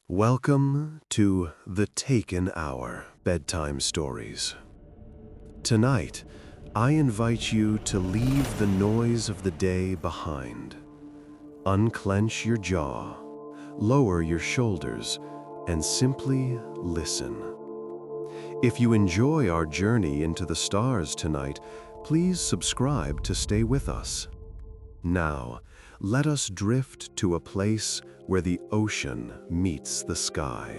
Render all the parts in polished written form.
Welcome to the Taken Hour Bedtime Stories. Tonight, I invite you to leave the noise of the day behind. Unclench your jaw, lower your shoulders, and simply listen. If you enjoy our journey into the stars tonight, please subscribe to stay with us. Now, let us drift to a place where the ocean meets the sky.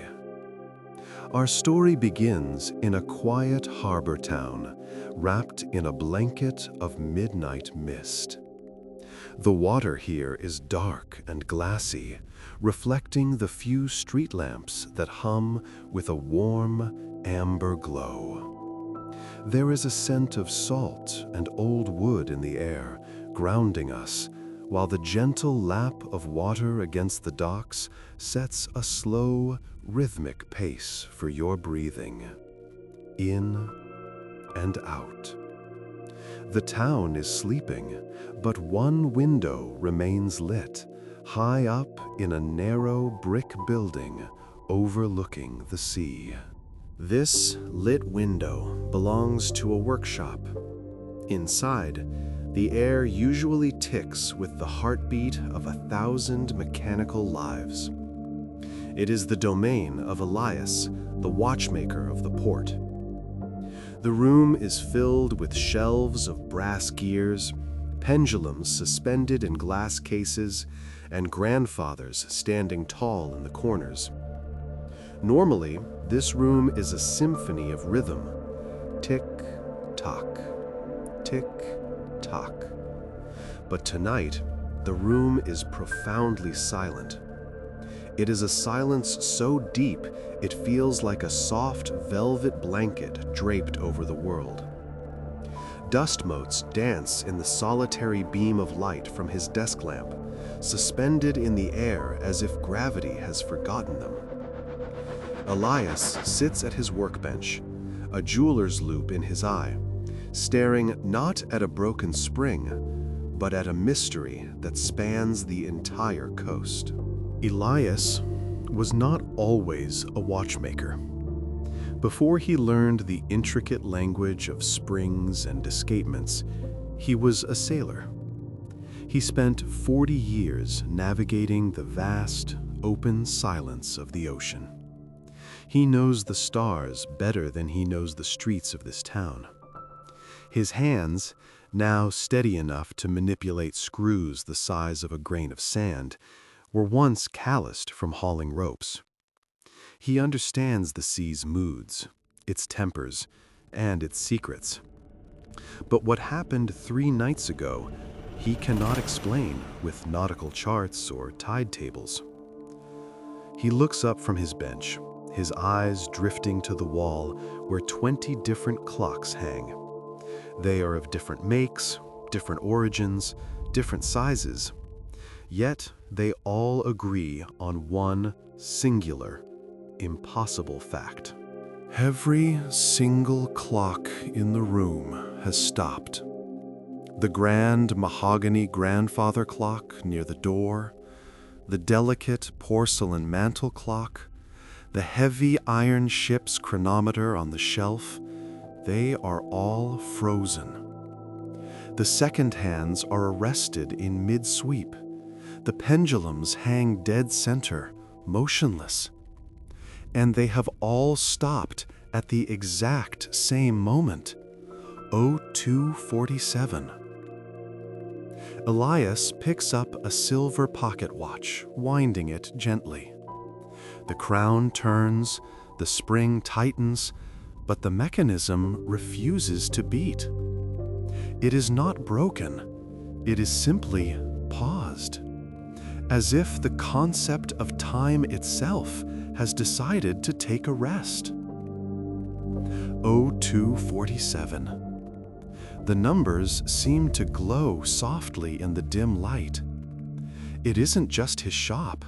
Our story begins in a quiet harbor town, wrapped in a blanket of midnight mist. The water here is dark and glassy, reflecting the few street lamps that hum with a warm, amber glow. There is a scent of salt and old wood in the air, grounding us, while the gentle lap of water against the docks sets a slow, rhythmic pace for your breathing. In and out. The town is sleeping, but one window remains lit, high up in a narrow brick building overlooking the sea. This lit window belongs to a workshop. Inside, the air usually ticks with the heartbeat of 1,000 mechanical lives. It is the domain of Elias, the watchmaker of the port. The room is filled with shelves of brass gears, pendulums suspended in glass cases, and grandfathers standing tall in the corners. Normally, this room is a symphony of rhythm. Tick-tock, tick-tock. But tonight, the room is profoundly silent. It is a silence so deep it feels like a soft velvet blanket draped over the world. Dust motes dance in the solitary beam of light from his desk lamp, suspended in the air as if gravity has forgotten them. Elias sits at his workbench, a jeweler's loupe in his eye, staring not at a broken spring, but at a mystery that spans the entire coast. Elias was not always a watchmaker. Before he learned the intricate language of springs and escapements, he was a sailor. He spent 40 years navigating the vast, open silence of the ocean. He knows the stars better than he knows the streets of this town. His hands, now steady enough to manipulate screws the size of a grain of sand, were once calloused from hauling ropes. He understands the sea's moods, its tempers, and its secrets. But what happened 3 nights ago, he cannot explain with nautical charts or tide tables. He looks up from his bench, his eyes drifting to the wall where 20 different clocks hang. They are of different makes, different origins, different sizes. Yet they all agree on one singular, impossible fact. Every single clock in the room has stopped. The grand mahogany grandfather clock near the door, the delicate porcelain mantel clock, the heavy iron ship's chronometer on the shelf, they are all frozen. The second hands are arrested in mid-sweep. The pendulums hang dead center, motionless. And they have all stopped at the exact same moment, 02:47. Elias picks up a silver pocket watch, winding it gently. The crown turns, the spring tightens, but the mechanism refuses to beat. It is not broken, it is simply paused, as if the concept of time itself has decided to take a rest. 02:47. The numbers seem to glow softly in the dim light. It isn't just his shop.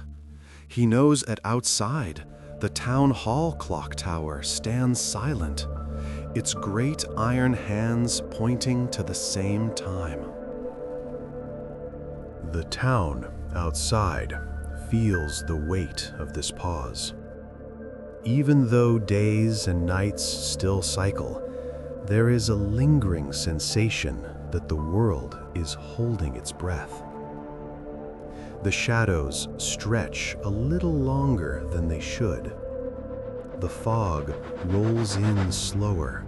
He knows that outside, the town hall clock tower stands silent, its great iron hands pointing to the same time. The town outside feels the weight of this pause. Even though days and nights still cycle, there is a lingering sensation that the world is holding its breath. The shadows stretch a little longer than they should. The fog rolls in slower,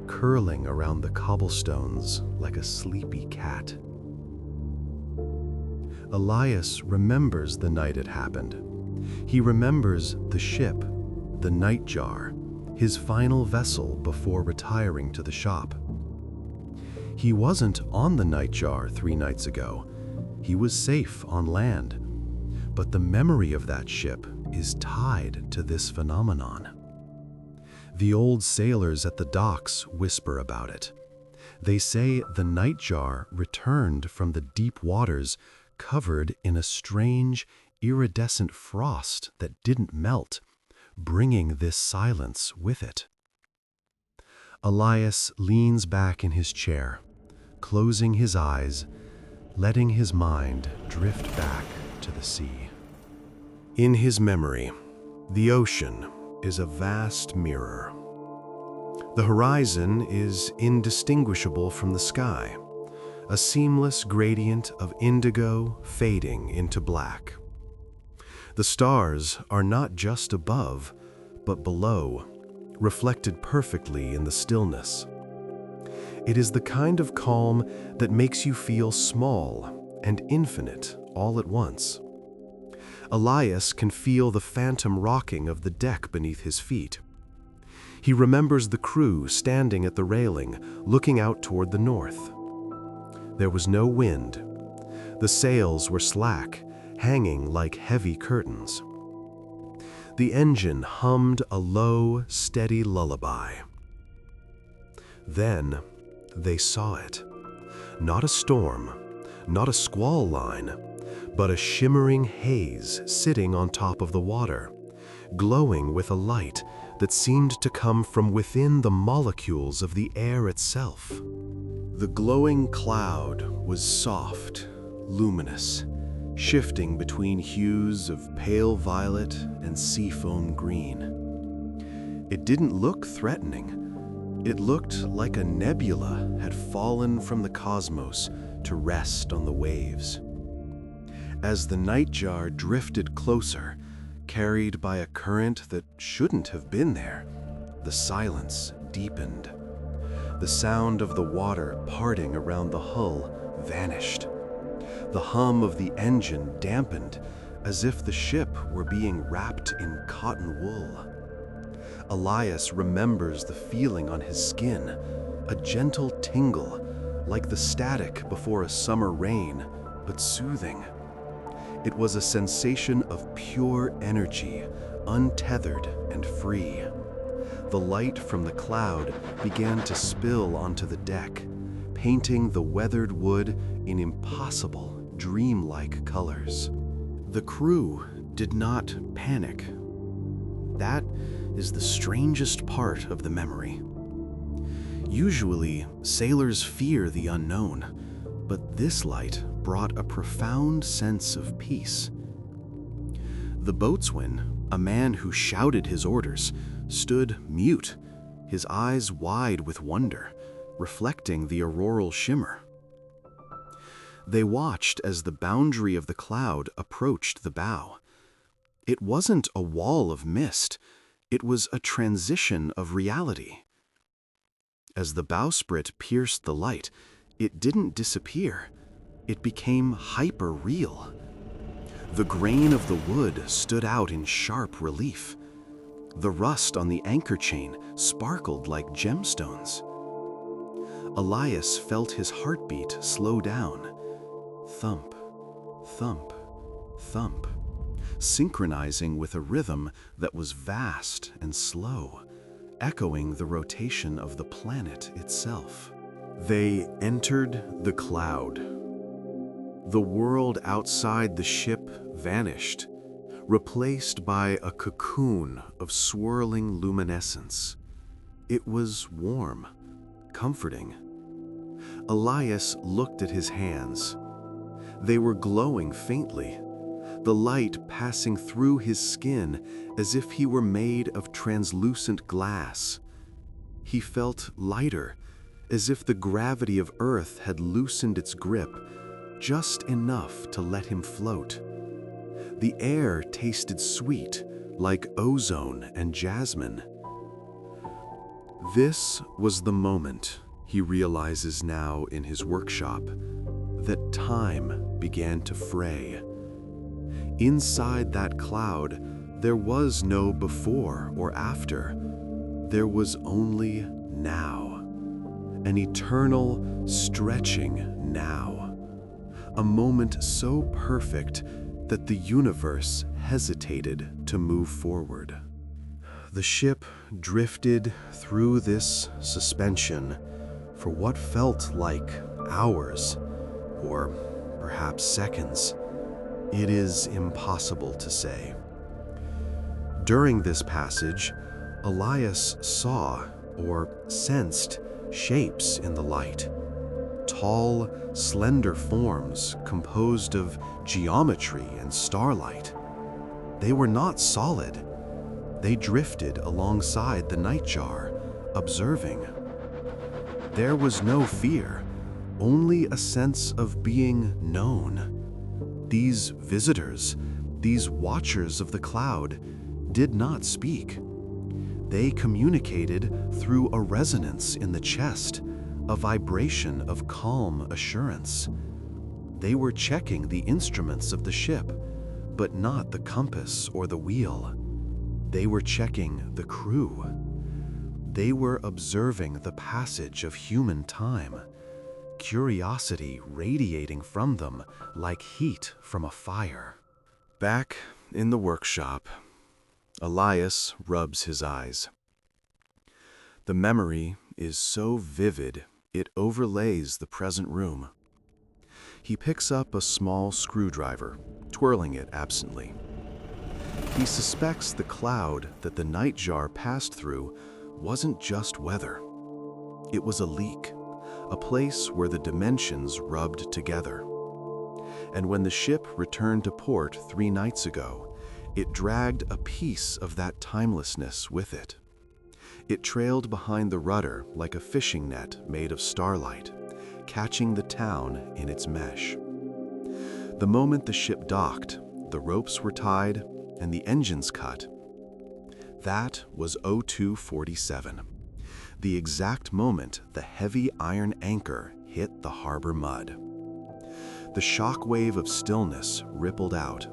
curling around the cobblestones like a sleepy cat. Elias remembers the night it happened. He remembers the ship, the nightjar, his final vessel before retiring to the shop. He wasn't on the nightjar 3 nights ago. He was safe on land. But the memory of that ship is tied to this phenomenon. The old sailors at the docks whisper about it. They say the nightjar returned from the deep waters covered in a strange, iridescent frost that didn't melt, bringing this silence with it. Elias leans back in his chair, closing his eyes, letting his mind drift back to the sea. In his memory, the ocean is a vast mirror. The horizon is indistinguishable from the sky, a seamless gradient of indigo fading into black. The stars are not just above, but below, reflected perfectly in the stillness. It is the kind of calm that makes you feel small and infinite all at once. Elias can feel the phantom rocking of the deck beneath his feet. He remembers the crew standing at the railing, looking out toward the north. There was no wind. The sails were slack, hanging like heavy curtains. The engine hummed a low, steady lullaby. Then they saw it. Not a storm, not a squall line, but a shimmering haze sitting on top of the water, glowing with a light that seemed to come from within the molecules of the air itself. The glowing cloud was soft, luminous, shifting between hues of pale violet and seafoam green. It didn't look threatening. It looked like a nebula had fallen from the cosmos to rest on the waves. As the nightjar drifted closer, carried by a current that shouldn't have been there, the silence deepened. The sound of the water parting around the hull vanished. The hum of the engine dampened, as if the ship were being wrapped in cotton wool. Elias remembers the feeling on his skin, a gentle tingle, like the static before a summer rain, but soothing. It was a sensation of pure energy, untethered and free. The light from the cloud began to spill onto the deck, painting the weathered wood in impossible, dreamlike colors. The crew did not panic. That is the strangest part of the memory. Usually, sailors fear the unknown, but this light brought a profound sense of peace. The boatswain, a man who shouted his orders, stood mute, his eyes wide with wonder, reflecting the auroral shimmer. They watched as the boundary of the cloud approached the bow. It wasn't a wall of mist, it was a transition of reality. As the bowsprit pierced the light, it didn't disappear. It became hyper-real. The grain of the wood stood out in sharp relief. The rust on the anchor chain sparkled like gemstones. Elias felt his heartbeat slow down. Thump, thump, thump, synchronizing with a rhythm that was vast and slow, echoing the rotation of the planet itself. They entered the cloud. The world outside the ship vanished, replaced by a cocoon of swirling luminescence. It was warm, comforting. Elias looked at his hands. They were glowing faintly. the light passing through his skin as if he were made of translucent glass. He felt lighter, as if the gravity of Earth had loosened its grip just enough to let him float. The air tasted sweet, like ozone and jasmine. This was the moment, he realizes now in his workshop, that time began to fray. Inside that cloud, there was no before or after. There was only now. An eternal, stretching now. A moment so perfect that the universe hesitated to move forward. The ship drifted through this suspension for what felt like hours, or perhaps seconds. It is impossible to say. During this passage, Elias saw or sensed shapes in the light. Tall, slender forms composed of geometry and starlight. They were not solid. They drifted alongside the nightjar, observing. There was no fear, only a sense of being known. These visitors, these watchers of the cloud, did not speak. They communicated through a resonance in the chest, a vibration of calm assurance. They were checking the instruments of the ship, but not the compass or the wheel. They were checking the crew. They were observing the passage of human time, curiosity radiating from them like heat from a fire. Back in the workshop, Elias rubs his eyes. The memory is so vivid it overlays the present room. He picks up a small screwdriver, twirling it absently. He suspects the cloud that the nightjar passed through wasn't just weather. It was a leak, a place where the dimensions rubbed together. And when the ship returned to port 3 nights ago, it dragged a piece of that timelessness with it. It trailed behind the rudder like a fishing net made of starlight, catching the town in its mesh. The moment the ship docked, the ropes were tied and the engines cut. That was 0247, the exact moment the heavy iron anchor hit the harbor mud. The shock wave of stillness rippled out,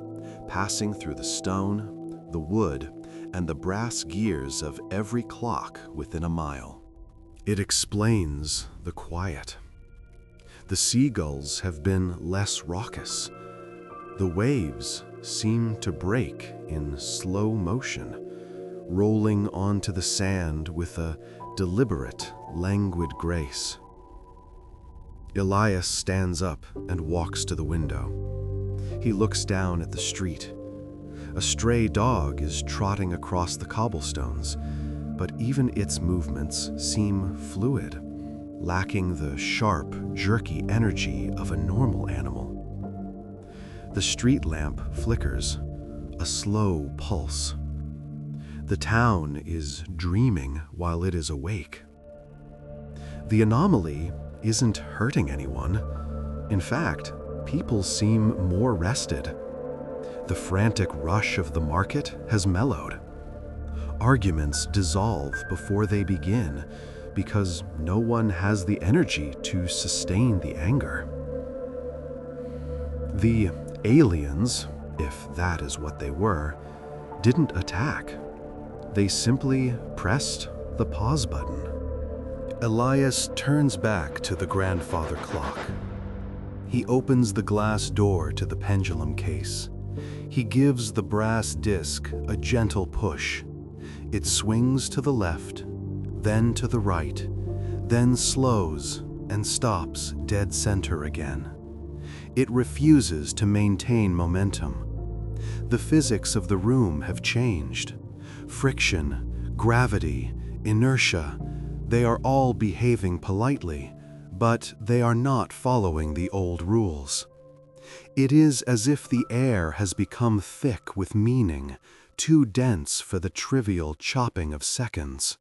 passing through the stone, the wood, and the brass gears of every clock within a mile. It explains the quiet. The seagulls have been less raucous. The waves seem to break in slow motion, rolling onto the sand with a deliberate, languid grace. Elias stands up and walks to the window. He looks down at the street. A stray dog is trotting across the cobblestones, but even its movements seem fluid, lacking the sharp, jerky energy of a normal animal. The street lamp flickers, a slow pulse. The town is dreaming while it is awake. The anomaly isn't hurting anyone. In fact, people seem more rested. The frantic rush of the market has mellowed. Arguments dissolve before they begin because no one has the energy to sustain the anger. The aliens, if that is what they were, didn't attack. They simply pressed the pause button. Elias turns back to the grandfather clock. He opens the glass door to the pendulum case. He gives the brass disc a gentle push. It swings to the left, then to the right, then slows and stops dead center again. It refuses to maintain momentum. The physics of the room have changed. Friction, gravity, inertia, they are all behaving politely, but they are not following the old rules. It is as if the air has become thick with meaning, too dense for the trivial chopping of seconds.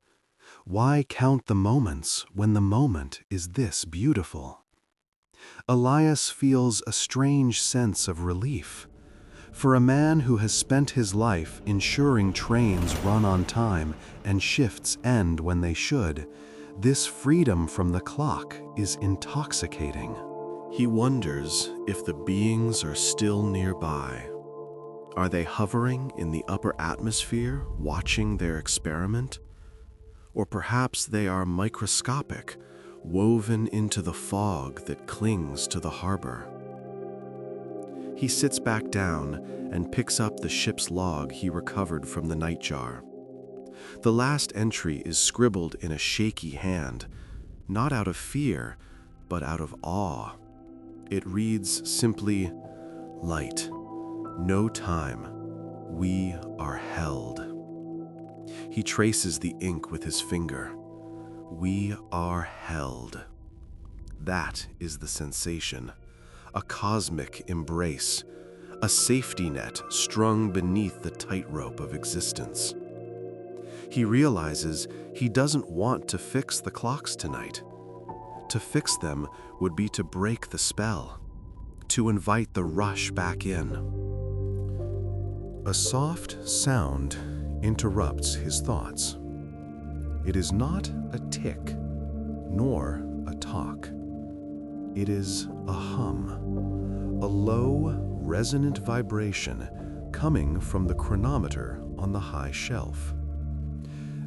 Why count the moments when the moment is this beautiful? Elias feels a strange sense of relief. For a man who has spent his life ensuring trains run on time and shifts end when they should, this freedom from the clock is intoxicating. He wonders if the beings are still nearby. Are they hovering in the upper atmosphere, watching their experiment? Or perhaps they are microscopic, woven into the fog that clings to the harbor. He sits back down and picks up the ship's log he recovered from the nightjar. The last entry is scribbled in a shaky hand, not out of fear, but out of awe. It reads simply, "Light, no time, we are held." He traces the ink with his finger. We are held. That is the sensation. A cosmic embrace, a safety net strung beneath the tightrope of existence. He realizes he doesn't want to fix the clocks tonight. To fix them would be to break the spell, to invite the rush back in. A soft sound interrupts his thoughts. It is not a tick, nor a talk. It is a hum, a low, resonant vibration coming from the chronometer on the high shelf.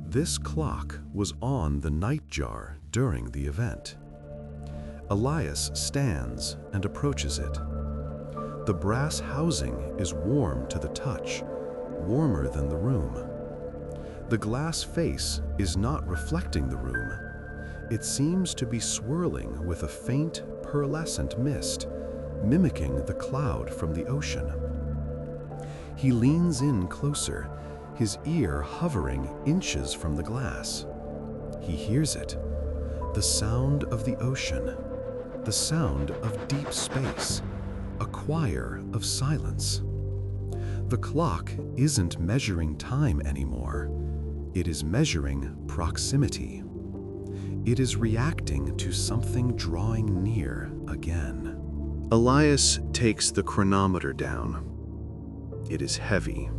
This clock was on the nightjar during the event. Elias stands and approaches it. The brass housing is warm to the touch, warmer than the room. The glass face is not reflecting the room. It seems to be swirling with a faint, pearlescent mist, mimicking the cloud from the ocean. He leans in closer, his ear hovering inches from the glass. He hears it, the sound of the ocean, the sound of deep space, a choir of silence. The clock isn't measuring time anymore. It is measuring proximity. It is reacting to something drawing near again. Elias takes the chronometer down. It is heavy,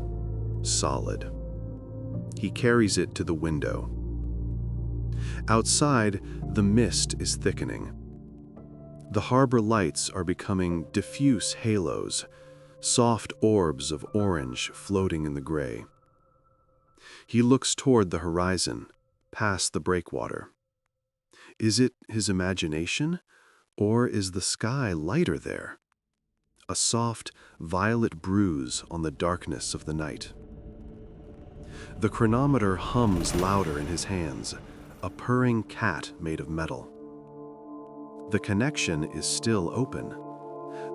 solid. He carries it to the window. Outside, the mist is thickening. The harbor lights are becoming diffuse halos, soft orbs of orange floating in the gray. He looks toward the horizon, past the breakwater. Is it his imagination, or is the sky lighter there? A soft, violet bruise on the darkness of the night. The chronometer hums louder in his hands, a purring cat made of metal. The connection is still open.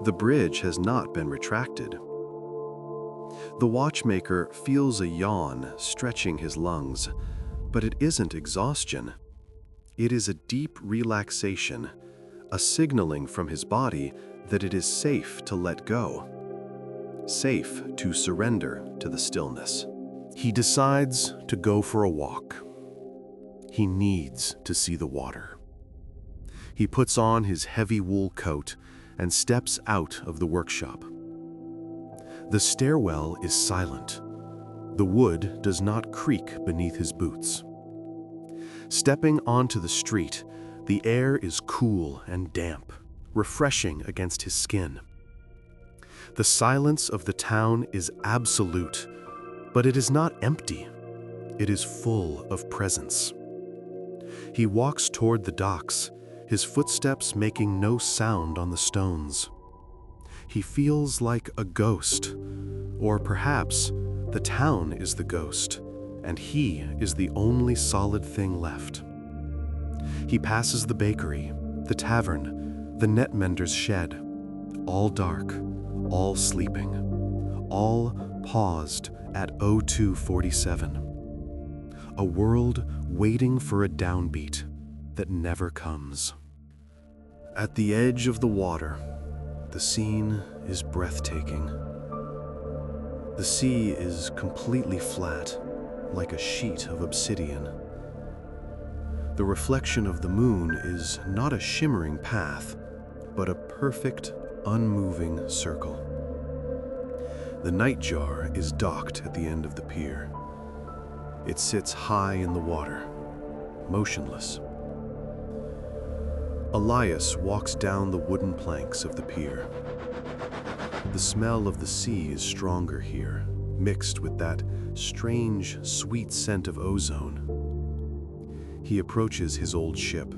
The bridge has not been retracted. The watchmaker feels a yawn stretching his lungs, but it isn't exhaustion. It is a deep relaxation, a signaling from his body that it is safe to let go, safe to surrender to the stillness. He decides to go for a walk. He needs to see the water. He puts on his heavy wool coat and steps out of the workshop. The stairwell is silent. The wood does not creak beneath his boots. Stepping onto the street, the air is cool and damp, refreshing against his skin. The silence of the town is absolute, but it is not empty. It is full of presence. He walks toward the docks, his footsteps making no sound on the stones. He feels like a ghost, or perhaps the town is the ghost, and he is the only solid thing left. He passes the bakery, the tavern, the net mender's shed, all dark, all sleeping, all paused at 0247. A world waiting for a downbeat that never comes. At the edge of the water, the scene is breathtaking. The sea is completely flat, like a sheet of obsidian. The reflection of the moon is not a shimmering path, but a perfect, unmoving circle. The nightjar is docked at the end of the pier. It sits high in the water, motionless. Elias walks down the wooden planks of the pier. The smell of the sea is stronger here, mixed with that strange, sweet scent of ozone. He approaches his old ship.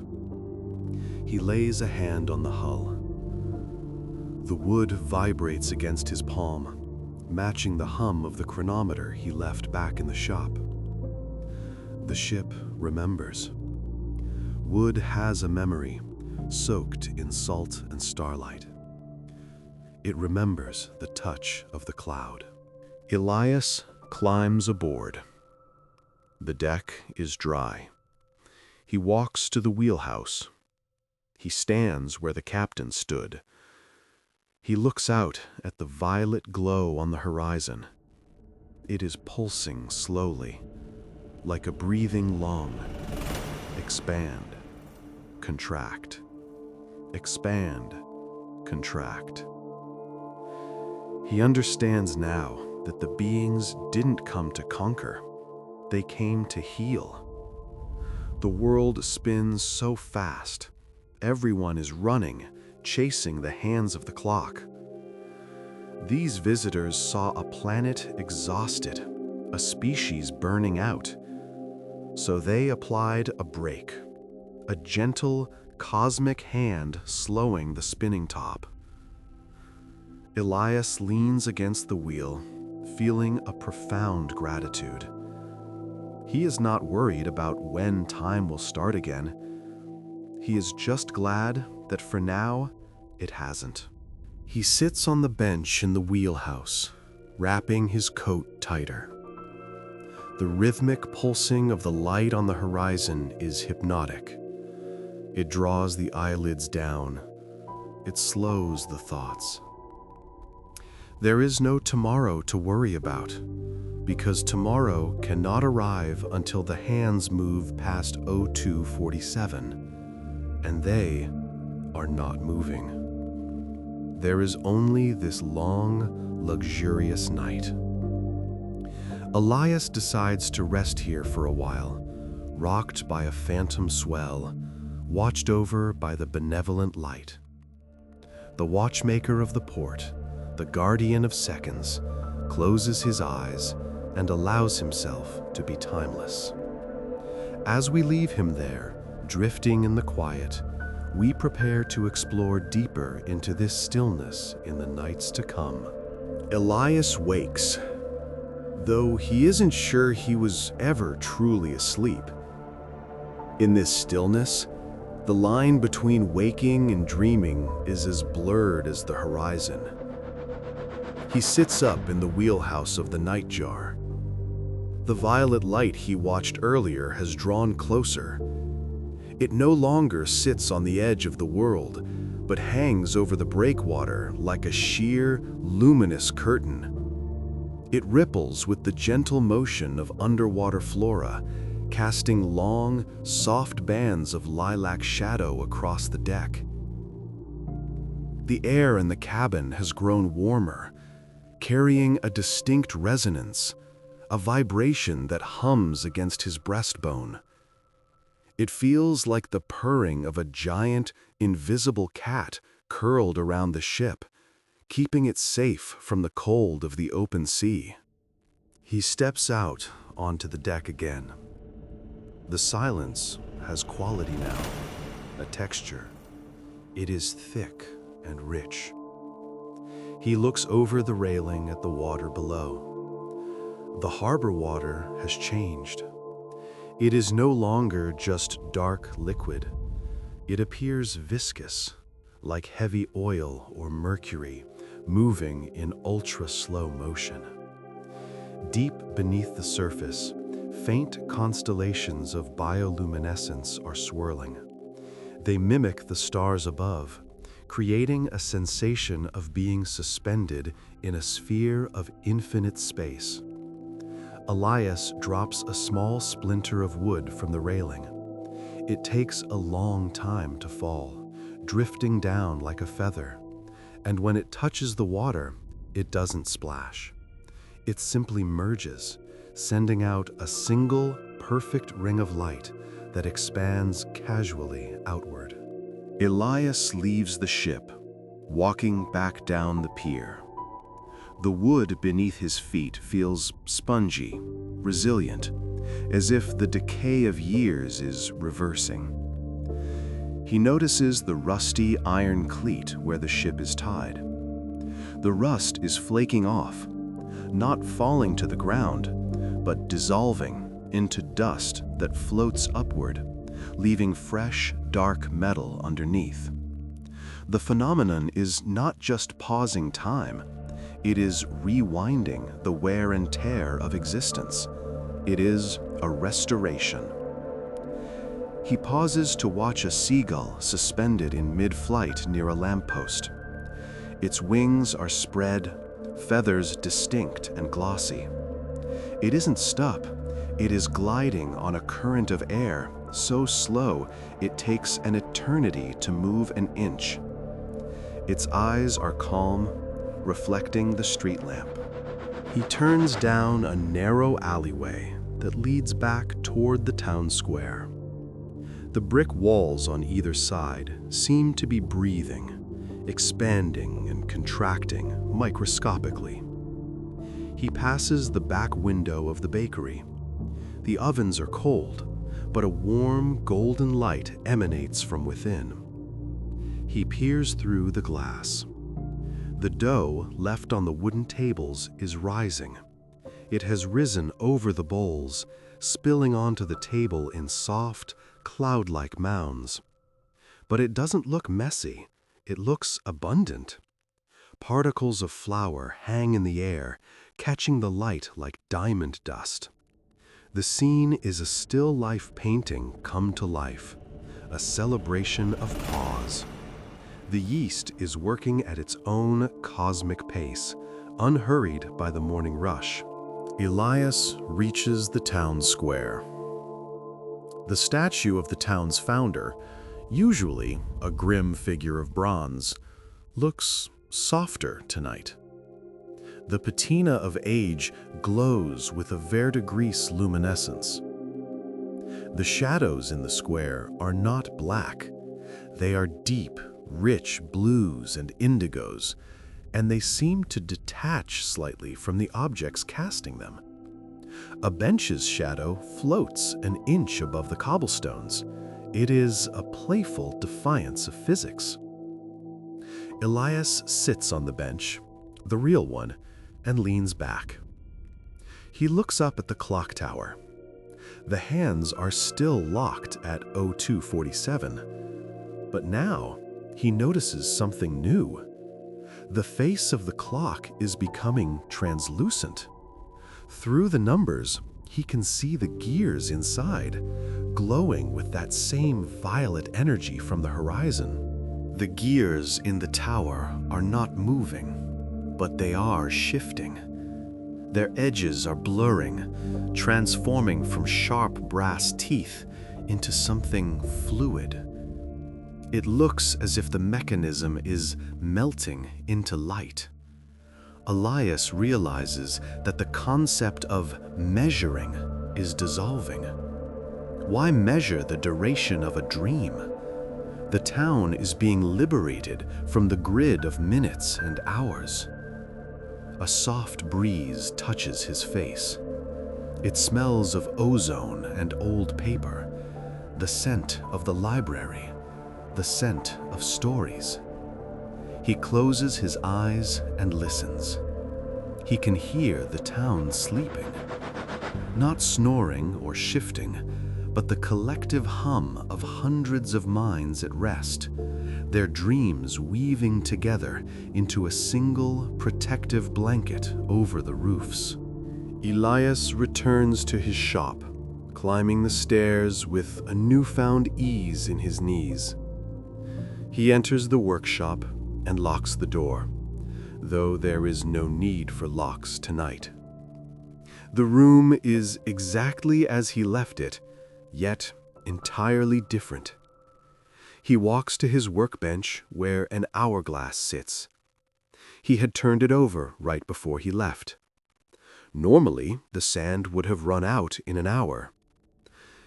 He lays a hand on the hull. The wood vibrates against his palm, matching the hum of the chronometer he left back in the shop. The ship remembers. Wood has a memory, soaked in salt and starlight. It remembers the touch of the cloud. Elias climbs aboard. The deck is dry. He walks to the wheelhouse. He stands where the captain stood. He looks out at the violet glow on the horizon. It is pulsing slowly, like a breathing lung. Expand, contract. Expand, contract. He understands now that the beings didn't come to conquer. They came to heal. The world spins so fast. Everyone is running, chasing the hands of the clock. These visitors saw a planet exhausted, a species burning out. So they applied a brake, a gentle, cosmic hand slowing the spinning top. Elias leans against the wheel, feeling a profound gratitude. He is not worried about when time will start again. He is just glad that for now, it hasn't. He sits on the bench in the wheelhouse, wrapping his coat tighter. The rhythmic pulsing of the light on the horizon is hypnotic. It draws the eyelids down. It slows the thoughts. There is no tomorrow to worry about, because tomorrow cannot arrive until the hands move past 0247. And they are not moving. There is only this long, luxurious night. Elias decides to rest here for a while, rocked by a phantom swell, watched over by the benevolent light. The watchmaker of the port, the guardian of seconds, closes his eyes and allows himself to be timeless. As we leave him there, drifting in the quiet, we prepare to explore deeper into this stillness in the nights to come. Elias wakes, though he isn't sure he was ever truly asleep. In this stillness, the line between waking and dreaming is as blurred as the horizon. He sits up in the wheelhouse of the nightjar. The violet light he watched earlier has drawn closer. It no longer sits on the edge of the world, but hangs over the breakwater like a sheer, luminous curtain. It ripples with the gentle motion of underwater flora, casting long, soft bands of lilac shadow across the deck. The air in the cabin has grown warmer, carrying a distinct resonance, a vibration that hums against his breastbone. It feels like the purring of a giant, invisible cat curled around the ship, keeping it safe from the cold of the open sea. He steps out onto the deck again. The silence has quality now, a texture. It is thick and rich. He looks over the railing at the water below. The harbor water has changed. It is no longer just dark liquid. It appears viscous, like heavy oil or mercury, moving in ultra-slow motion. Deep beneath the surface, faint constellations of bioluminescence are swirling. They mimic the stars above, creating a sensation of being suspended in a sphere of infinite space. Elias drops a small splinter of wood from the railing. It takes a long time to fall, drifting down like a feather, and when it touches the water, it doesn't splash. It simply merges, sending out a single, perfect ring of light that expands casually outward. Elias leaves the ship, walking back down the pier. The wood beneath his feet feels spongy, resilient, as if the decay of years is reversing. He notices the rusty iron cleat where the ship is tied. The rust is flaking off, not falling to the ground, but dissolving into dust that floats upward, leaving fresh, dark metal underneath. The phenomenon is not just pausing time, it is rewinding the wear and tear of existence. It is a restoration. He pauses to watch a seagull suspended in mid-flight near a lamppost. Its wings are spread, feathers distinct and glossy. It isn't stuck, it is gliding on a current of air so slow it takes an eternity to move an inch. Its eyes are calm, reflecting the street lamp. He turns down a narrow alleyway that leads back toward the town square. The brick walls on either side seem to be breathing, expanding and contracting microscopically. He passes the back window of the bakery. The ovens are cold, but a warm, golden light emanates from within. He peers through the glass. The dough left on the wooden tables is rising. It has risen over the bowls, spilling onto the table in soft, cloud-like mounds. But it doesn't look messy. It looks abundant. Particles of flour hang in the air, catching the light like diamond dust. The scene is a still life painting come to life, a celebration of pause. The yeast is working at its own cosmic pace, unhurried by the morning rush. Elias reaches the town square. The statue of the town's founder, usually a grim figure of bronze, looks softer tonight. The patina of age glows with a verdigris luminescence. The shadows in the square are not black. They are deep, rich blues and indigos, and they seem to detach slightly from the objects casting them. A bench's shadow floats an inch above the cobblestones. It is a playful defiance of physics. Elias sits on the bench, the real one, and leans back. He looks up at the clock tower. The hands are still locked at 0247, but now he notices something new. The face of the clock is becoming translucent. Through the numbers, he can see the gears inside, glowing with that same violet energy from the horizon. The gears in the tower are not moving, but they are shifting. Their edges are blurring, transforming from sharp brass teeth into something fluid. It looks as if the mechanism is melting into light. Elias realizes that the concept of measuring is dissolving. Why measure the duration of a dream? The town is being liberated from the grid of minutes and hours. A soft breeze touches his face. It smells of ozone and old paper, the scent of the library, the scent of stories. He closes his eyes and listens. He can hear the town sleeping, not snoring or shifting, but the collective hum of hundreds of minds at rest, their dreams weaving together into a single protective blanket over the roofs. Elias returns to his shop, climbing the stairs with a newfound ease in his knees. He enters the workshop and locks the door, though there is no need for locks tonight. The room is exactly as he left it, yet entirely different. He walks to his workbench where an hourglass sits. He had turned it over right before he left. Normally, the sand would have run out in an hour.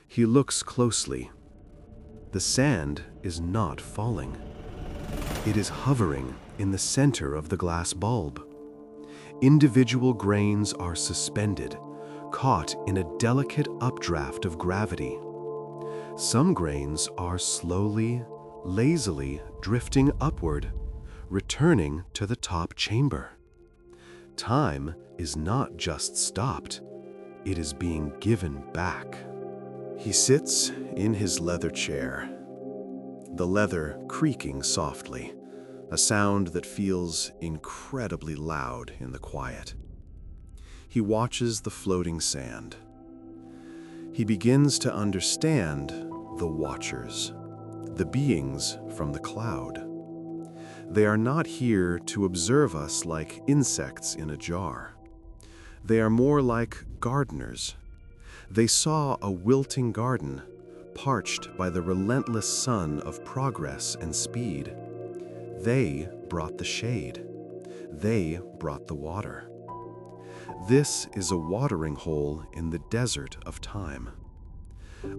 He looks closely. The sand is not falling. It is hovering in the center of the glass bulb. Individual grains are suspended, caught in a delicate updraft of gravity. Some grains are slowly, lazily drifting upward, returning to the top chamber. Time is not just stopped, it is being given back. He sits in his leather chair, the leather creaking softly, a sound that feels incredibly loud in the quiet. He watches the floating sand. He begins to understand the watchers, the beings from the cloud. They are not here to observe us like insects in a jar. They are more like gardeners. They saw a wilting garden, parched by the relentless sun of progress and speed. They brought the shade. They brought the water. This is a watering hole in the desert of time.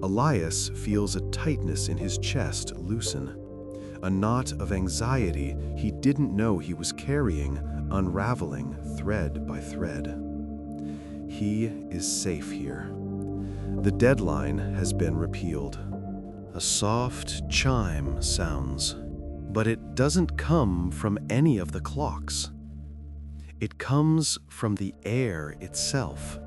Elias feels a tightness in his chest loosen, a knot of anxiety he didn't know he was carrying, unraveling thread by thread. He is safe here. The deadline has been repealed. A soft chime sounds, but it doesn't come from any of the clocks. It comes from the air itself.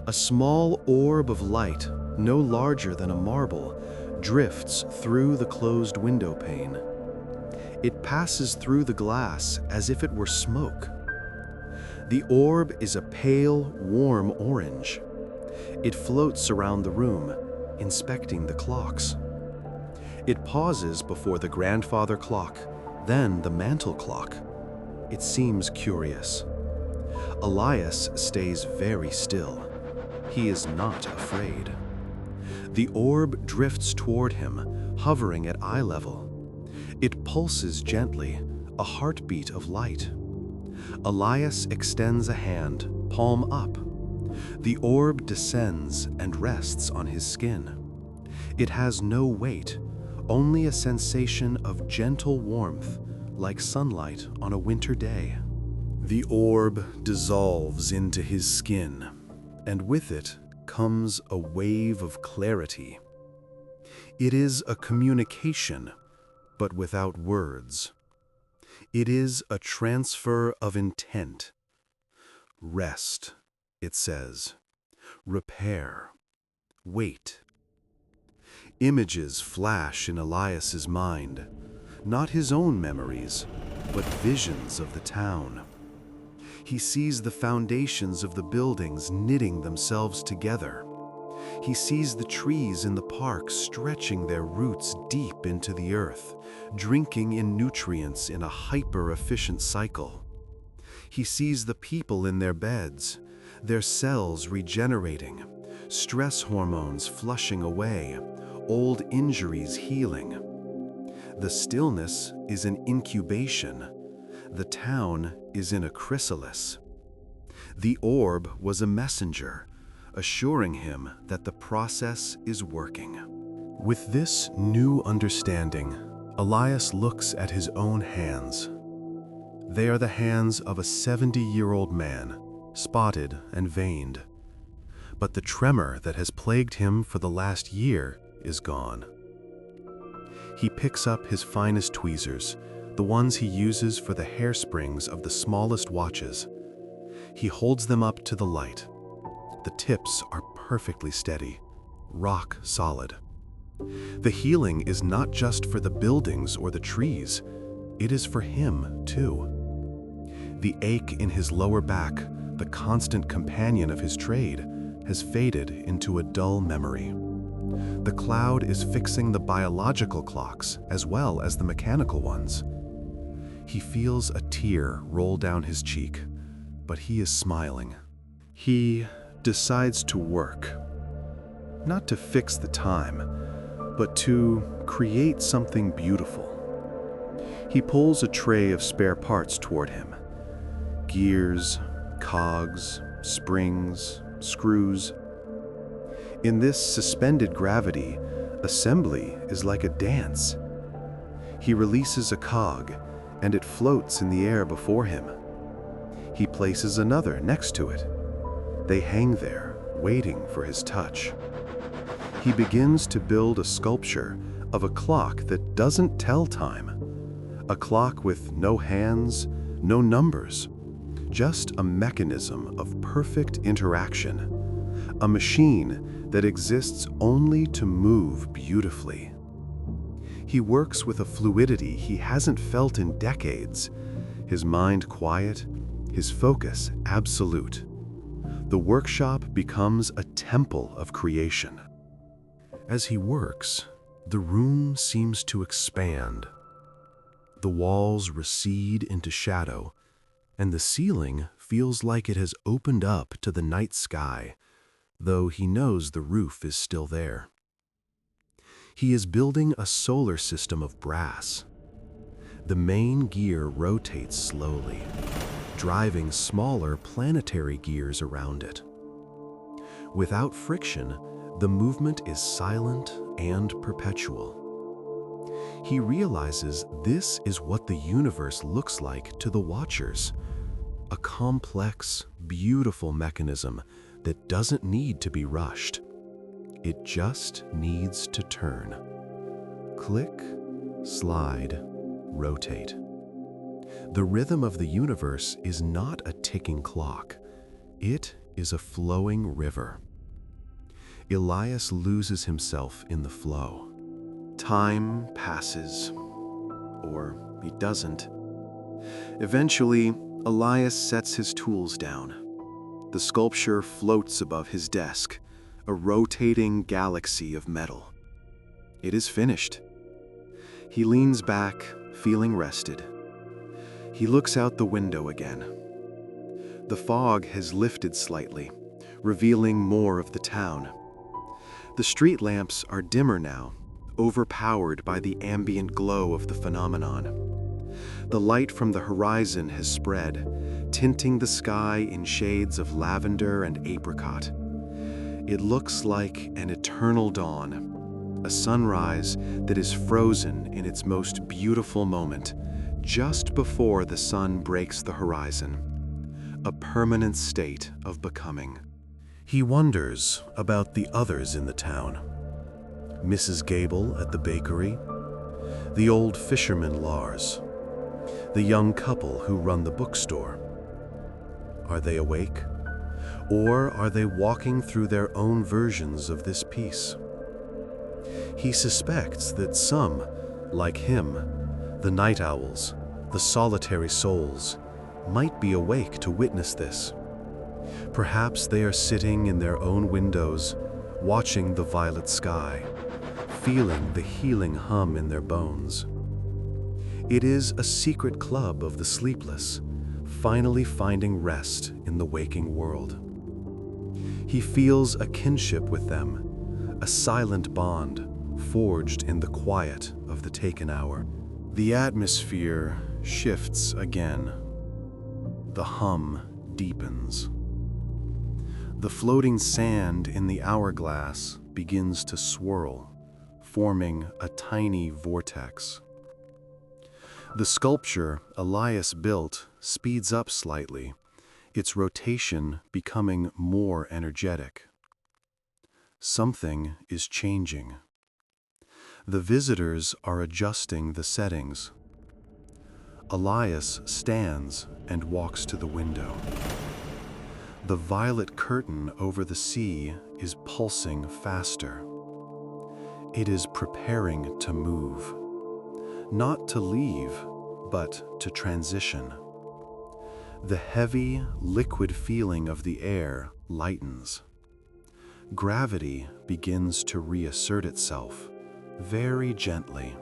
A small orb of light, no larger than a marble, drifts through the closed window pane. It passes through the glass as if it were smoke. The orb is a pale, warm orange. It floats around the room, inspecting the clocks. It pauses before the grandfather clock, then the mantel clock. It seems curious. Elias stays very still. He is not afraid. The orb drifts toward him, hovering at eye level. It pulses gently, a heartbeat of light. Elias extends a hand, palm up. The orb descends and rests on his skin. It has no weight, only a sensation of gentle warmth, like sunlight on a winter day. The orb dissolves into his skin, and with it comes a wave of clarity. It is a communication, but without words. It is a transfer of intent. Rest, it says. Repair. Wait. Images flash in Elias's mind, not his own memories, but visions of the town. He sees the foundations of the buildings knitting themselves together. He sees the trees in the park stretching their roots deep into the earth, drinking in nutrients in a hyper-efficient cycle. He sees the people in their beds, their cells regenerating, stress hormones flushing away, old injuries healing. The stillness is an incubation. The town is in a chrysalis. The orb was a messenger, assuring him that the process is working. With this new understanding, Elias looks at his own hands. They are the hands of a 70-year-old man, spotted and veined. But the tremor that has plagued him for the last year is gone. He picks up his finest tweezers, the ones he uses for the hairsprings of the smallest watches. He holds them up to the light. The tips are perfectly steady, rock solid. The healing is not just for the buildings or the trees, it is for him too. The ache in his lower back, the constant companion of his trade, has faded into a dull memory. The cloud is fixing the biological clocks as well as the mechanical ones. He feels a tear roll down his cheek, but he is smiling. He decides to work, not to fix the time, but to create something beautiful. He pulls a tray of spare parts toward him. Gears, cogs, springs, screws. In this suspended gravity, assembly is like a dance. He releases a cog, and it floats in the air before him. He places another next to it. They hang there, waiting for his touch. He begins to build a sculpture of a clock that doesn't tell time. A clock with no hands, no numbers, just a mechanism of perfect interaction. A machine that exists only to move beautifully. He works with a fluidity he hasn't felt in decades, his mind quiet, his focus absolute. The workshop becomes a temple of creation. As he works, the room seems to expand. The walls recede into shadow, and the ceiling feels like it has opened up to the night sky, though he knows the roof is still there. He is building a solar system of brass. The main gear rotates slowly, driving smaller planetary gears around it. Without friction, the movement is silent and perpetual. He realizes this is what the universe looks like to the watchers, a complex, beautiful mechanism that doesn't need to be rushed. It just needs to turn. Click, slide, rotate. The rhythm of the universe is not a ticking clock. It is a flowing river. Elias loses himself in the flow. Time passes, or he doesn't. Eventually, Elias sets his tools down. The sculpture floats above his desk, a rotating galaxy of metal. It is finished. He leans back, feeling rested. He looks out the window again. The fog has lifted slightly, revealing more of the town. The street lamps are dimmer now, overpowered by the ambient glow of the phenomenon. The light from the horizon has spread, tinting the sky in shades of lavender and apricot. It looks like an eternal dawn, a sunrise that is frozen in its most beautiful moment, just before the sun breaks the horizon, a permanent state of becoming. He wonders about the others in the town. Mrs. Gable at the bakery, the old fisherman Lars, the young couple who run the bookstore. Are they awake? Or are they walking through their own versions of this piece? He suspects that some, like him, the night owls, the solitary souls, might be awake to witness this. Perhaps they are sitting in their own windows, watching the violet sky, feeling the healing hum in their bones. It is a secret club of the sleepless, finally finding rest in the waking world. He feels a kinship with them, a silent bond forged in the quiet of the taken hour. The atmosphere shifts again. The hum deepens. The floating sand in the hourglass begins to swirl, forming a tiny vortex. The sculpture Elias built speeds up slightly, its rotation becoming more energetic. Something is changing. The visitors are adjusting the settings. Elias stands and walks to the window. The violet curtain over the sea is pulsing faster. It is preparing to move. Not to leave, but to transition. The heavy, liquid feeling of the air lightens. Gravity begins to reassert itself, very gently.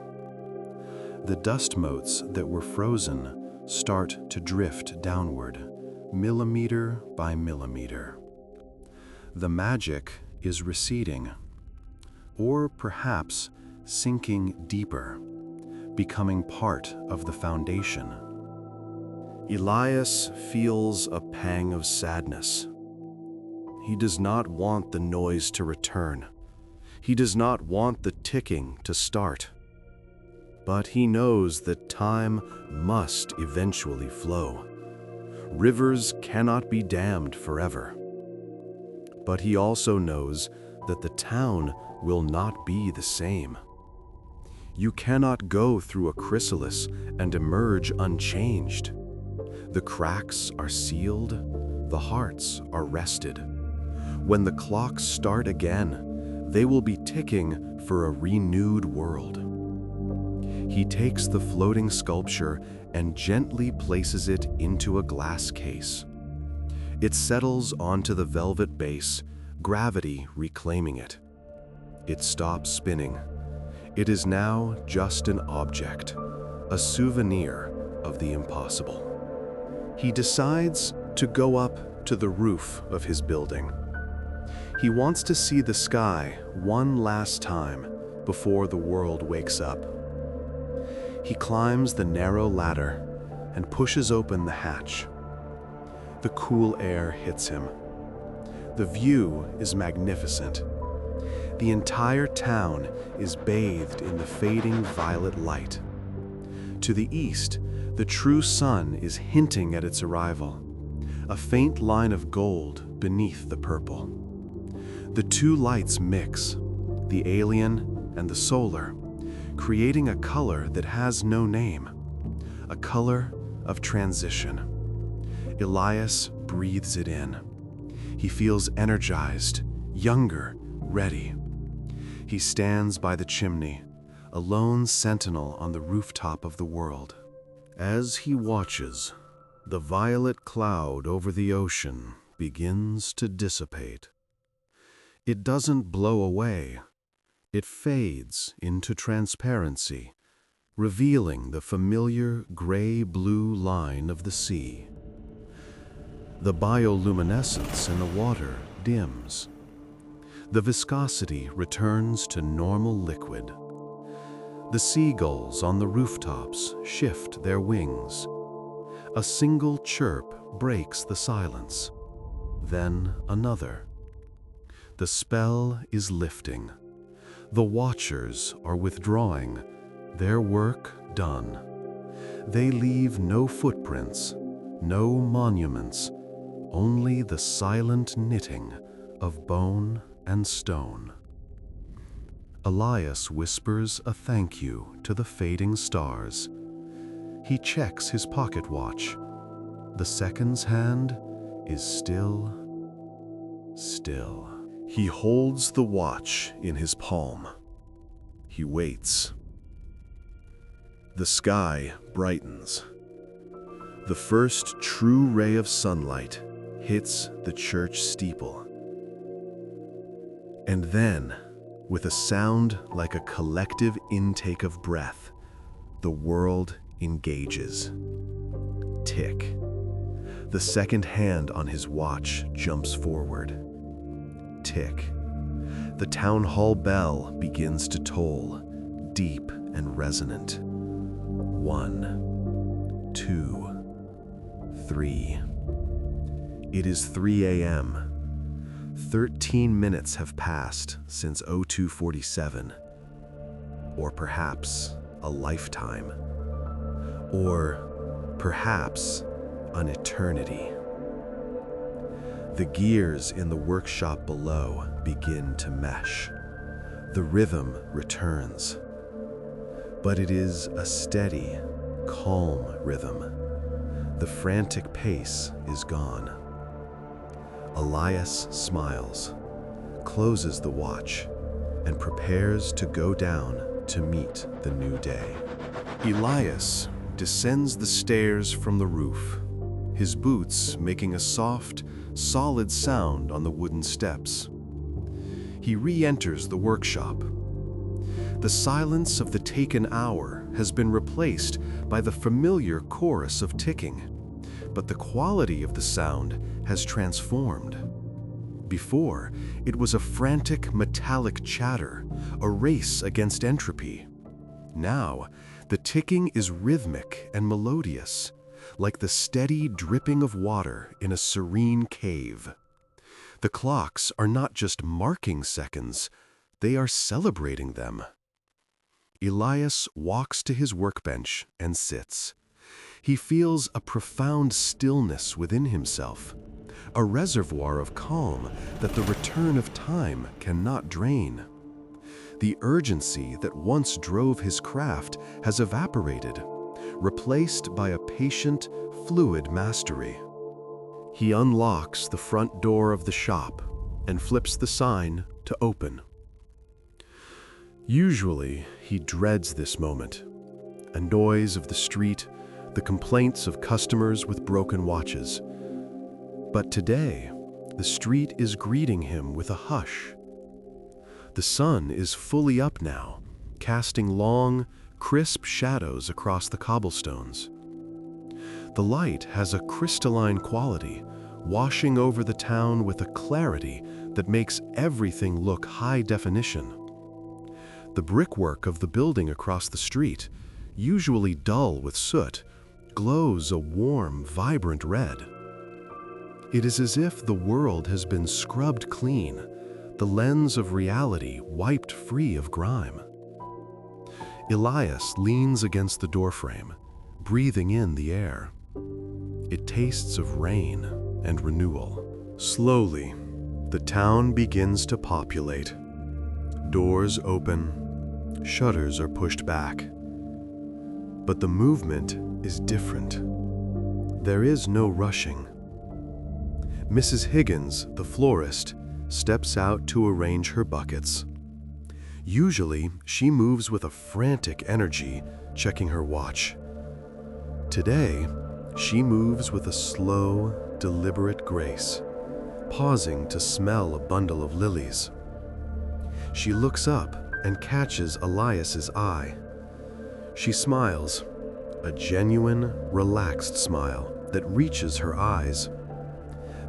The dust motes that were frozen start to drift downward, millimeter by millimeter. The magic is receding, or perhaps sinking deeper, becoming part of the foundation. Elias feels a pang of sadness. He does not want the noise to return. He does not want the ticking to start. But he knows that time must eventually flow. Rivers cannot be dammed forever. But he also knows that the town will not be the same. You cannot go through a chrysalis and emerge unchanged. The cracks are sealed, the hearts are rested. When the clocks start again, they will be ticking for a renewed world. He takes the floating sculpture and gently places it into a glass case. It settles onto the velvet base, gravity reclaiming it. It stops spinning. It is now just an object, a souvenir of the impossible. He decides to go up to the roof of his building. He wants to see the sky one last time before the world wakes up. He climbs the narrow ladder and pushes open the hatch. The cool air hits him. The view is magnificent. The entire town is bathed in the fading violet light. To the east, the true sun is hinting at its arrival, a faint line of gold beneath the purple. The two lights mix, the alien and the solar, creating a color that has no name, a color of transition. Elias breathes it in. He feels energized, younger, ready. He stands by the chimney, a lone sentinel on the rooftop of the world. As he watches, the violet cloud over the ocean begins to dissipate. It doesn't blow away. It fades into transparency, revealing the familiar gray-blue line of the sea. The bioluminescence in the water dims. The viscosity returns to normal liquid. The seagulls on the rooftops shift their wings. A single chirp breaks the silence, then another. The spell is lifting. The watchers are withdrawing, their work done. They leave no footprints, no monuments, only the silent knitting of bone and stone. Elias whispers a thank you to the fading stars. He checks his pocket watch. The seconds hand is still. He holds the watch in his palm. He waits. The sky brightens. The first true ray of sunlight hits the church steeple. And then, with a sound like a collective intake of breath, the world engages. Tick. The second hand on his watch jumps forward. Tick. The town hall bell begins to toll, deep and resonant. 1, 2, 3. It is 3 a.m. 13 minutes have passed since 0247. Or perhaps a lifetime. Or perhaps an eternity. The gears in the workshop below begin to mesh. The rhythm returns. But it is a steady, calm rhythm. The frantic pace is gone. Elias smiles, closes the watch, and prepares to go down to meet the new day. Elias descends the stairs from the roof, his boots making a soft, solid sound on the wooden steps. he re-enters the workshop. The silence of the taken hour has been replaced by the familiar chorus of ticking, but the quality of the sound has transformed. Before, it was a frantic metallic chatter, a race against entropy. Now, the ticking is rhythmic and melodious, like the steady dripping of water in a serene cave. The clocks are not just marking seconds, they are celebrating them. Elias walks to his workbench and sits. He feels a profound stillness within himself, a reservoir of calm that the return of time cannot drain. The urgency that once drove his craft has evaporated, replaced by a patient, fluid mastery. He unlocks the front door of the shop and flips the sign to open. Usually, he dreads this moment. A noise of the street, the complaints of customers with broken watches. But today, the street is greeting him with a hush. The sun is fully up now, casting long, crisp shadows across the cobblestones. The light has a crystalline quality, washing over the town with a clarity that makes everything look high definition. The brickwork of the building across the street, usually dull with soot, glows a warm, vibrant red. It is as if the world has been scrubbed clean, the lens of reality wiped free of grime. Elias leans against the doorframe, breathing in the air. It tastes of rain and renewal. Slowly, the town begins to populate. Doors open, shutters are pushed back. But the movement is different. There is no rushing. Mrs. Higgins, the florist, steps out to arrange her buckets. Usually, she moves with a frantic energy, checking her watch. Today, she moves with a slow, deliberate grace, pausing to smell a bundle of lilies. She looks up and catches Elias's eye. She smiles, a genuine, relaxed smile that reaches her eyes.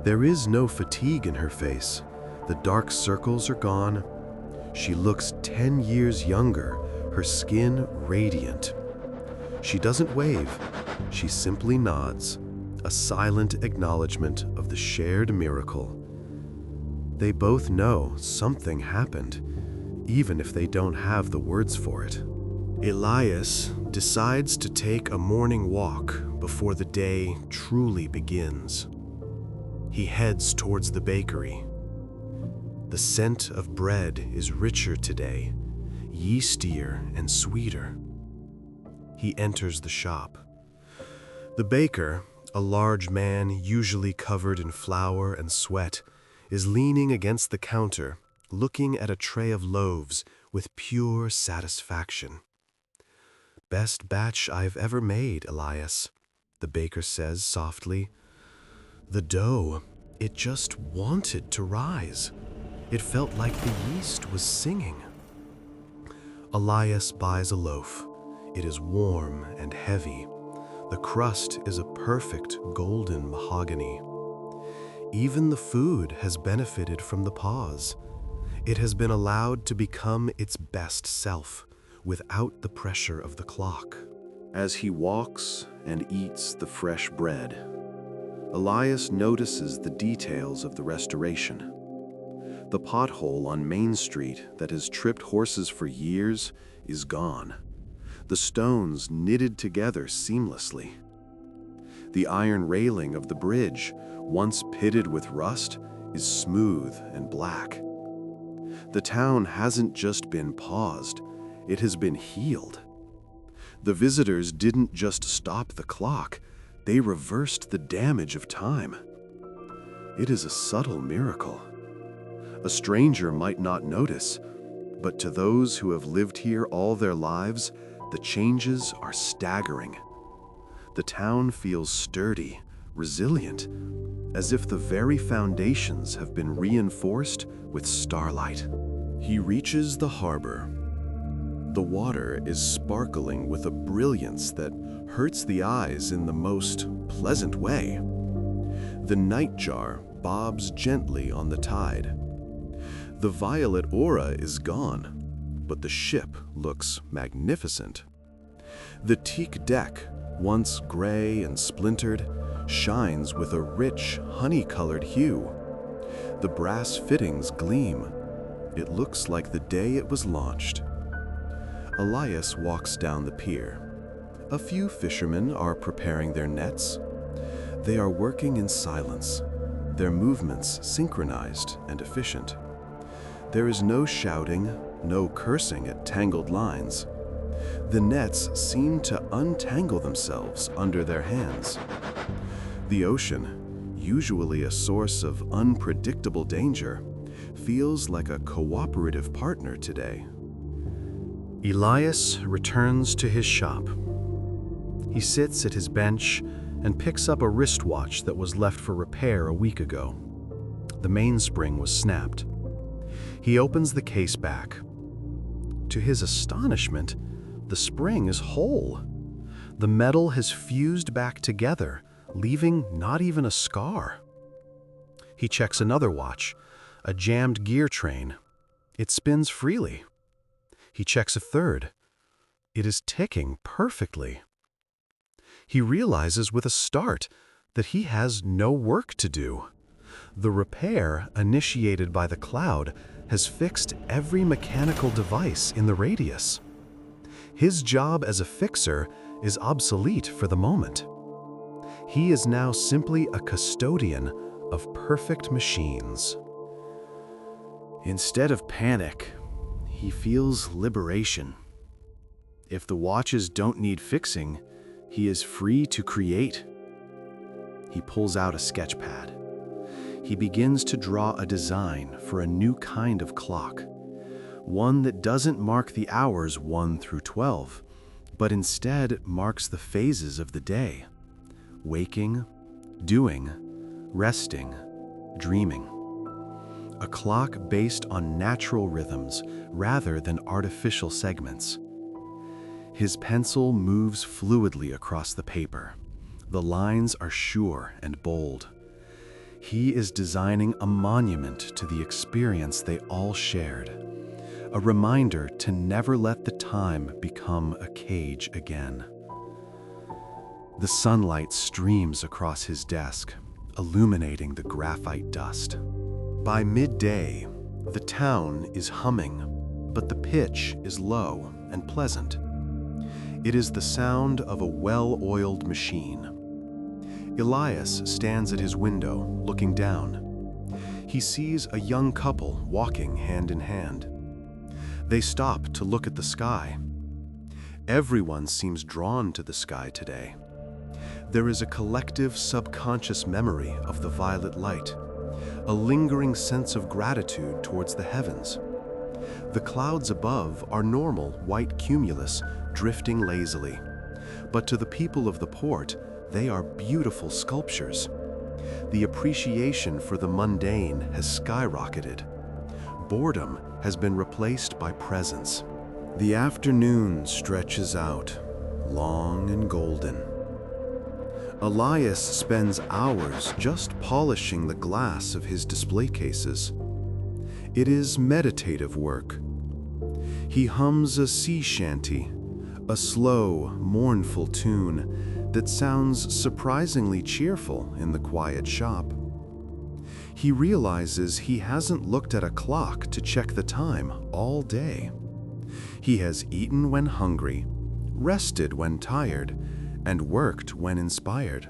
There is no fatigue in her face. The dark circles are gone. She looks 10 years younger, her skin radiant. She doesn't wave, she simply nods, a silent acknowledgement of the shared miracle. They both know something happened, even if they don't have the words for it. Elias decides to take a morning walk before the day truly begins. He heads towards the bakery. The scent of bread is richer today, yeastier and sweeter. He enters the shop. The baker, a large man usually covered in flour and sweat, is leaning against the counter, looking at a tray of loaves with pure satisfaction. "Best batch I've ever made, Elias," the baker says softly. The dough, it just wanted to rise. It felt like the yeast was singing. Elias buys a loaf. It is warm and heavy. The crust is a perfect golden mahogany. Even the food has benefited from the pause. It has been allowed to become its best self, without the pressure of the clock. As he walks and eats the fresh bread, Elias notices the details of the restoration. The pothole on Main Street that has tripped horses for years is gone. The stones knitted together seamlessly. The iron railing of the bridge, once pitted with rust, is smooth and black. The town hasn't just been paused, it has been healed. The visitors didn't just stop the clock, they reversed the damage of time. It is a subtle miracle. A stranger might not notice, but to those who have lived here all their lives, the changes are staggering. The town feels sturdy, resilient, as if the very foundations have been reinforced with starlight. He reaches the harbor. The water is sparkling with a brilliance that hurts the eyes in the most pleasant way. The nightjar bobs gently on the tide. The violet aura is gone, but the ship looks magnificent. The teak deck, once gray and splintered, shines with a rich, honey-colored hue. The brass fittings gleam. It looks like the day it was launched. Elias walks down the pier. A few fishermen are preparing their nets. They are working in silence, their movements synchronized and efficient. There is no shouting, no cursing at tangled lines. The nets seem to untangle themselves under their hands. The ocean, usually a source of unpredictable danger, feels like a cooperative partner today. Elias returns to his shop. He sits at his bench and picks up a wristwatch that was left for repair a week ago. The mainspring was snapped. He opens the case back. To his astonishment, the spring is whole. The metal has fused back together, leaving not even a scar. He checks another watch, a jammed gear train. It spins freely. He checks a third. It is ticking perfectly. He realizes with a start that he has no work to do. The repair initiated by the cloud has fixed every mechanical device in the radius. His job as a fixer is obsolete for the moment. He is now simply a custodian of perfect machines. Instead of panic, he feels liberation. If the watches don't need fixing, he is free to create. He pulls out a sketch pad. He begins to draw a design for a new kind of clock, one that doesn't mark the hours 1 through 12, but instead marks the phases of the day: waking, doing, resting, dreaming. A clock based on natural rhythms rather than artificial segments. His pencil moves fluidly across the paper. The lines are sure and bold. He is designing a monument to the experience they all shared, a reminder to never let the time become a cage again. The sunlight streams across his desk, illuminating the graphite dust. By midday, the town is humming, but the pitch is low and pleasant. It is the sound of a well-oiled machine. Elias stands at his window, looking down. He sees a young couple walking hand in hand. They stop to look at the sky. Everyone seems drawn to the sky today. There is a collective subconscious memory of the violet light, a lingering sense of gratitude towards the heavens. The clouds above are normal white cumulus drifting lazily, but to the people of the port, they are beautiful sculptures. The appreciation for the mundane has skyrocketed. Boredom has been replaced by presence. The afternoon stretches out, long and golden. Elias spends hours just polishing the glass of his display cases. It is meditative work. He hums a sea shanty, a slow, mournful tune that sounds surprisingly cheerful in the quiet shop. He realizes he hasn't looked at a clock to check the time all day. He has eaten when hungry, rested when tired, and worked when inspired.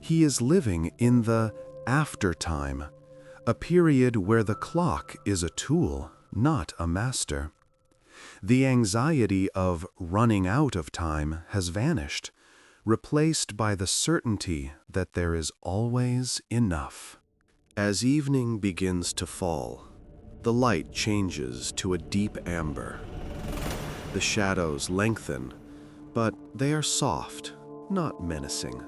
He is living in the after-time, a period where the clock is a tool, not a master. The anxiety of running out of time has vanished, replaced by the certainty that there is always enough. As evening begins to fall, the light changes to a deep amber. The shadows lengthen, but they are soft, not menacing.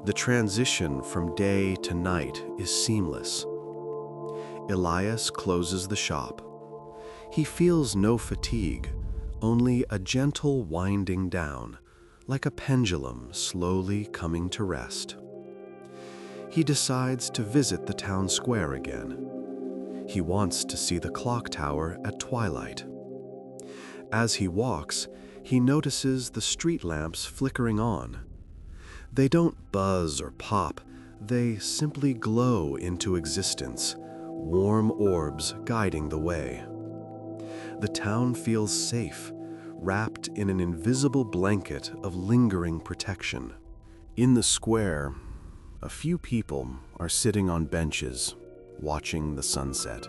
The transition from day to night is seamless. Elias closes the shop. He feels no fatigue, only a gentle winding down, like a pendulum slowly coming to rest. He decides to visit the town square again. He wants to see the clock tower at twilight. As he walks, he notices the street lamps flickering on. They don't buzz or pop, they simply glow into existence, warm orbs guiding the way. The town feels safe, wrapped in an invisible blanket of lingering protection. In the square, a few people are sitting on benches, watching the sunset.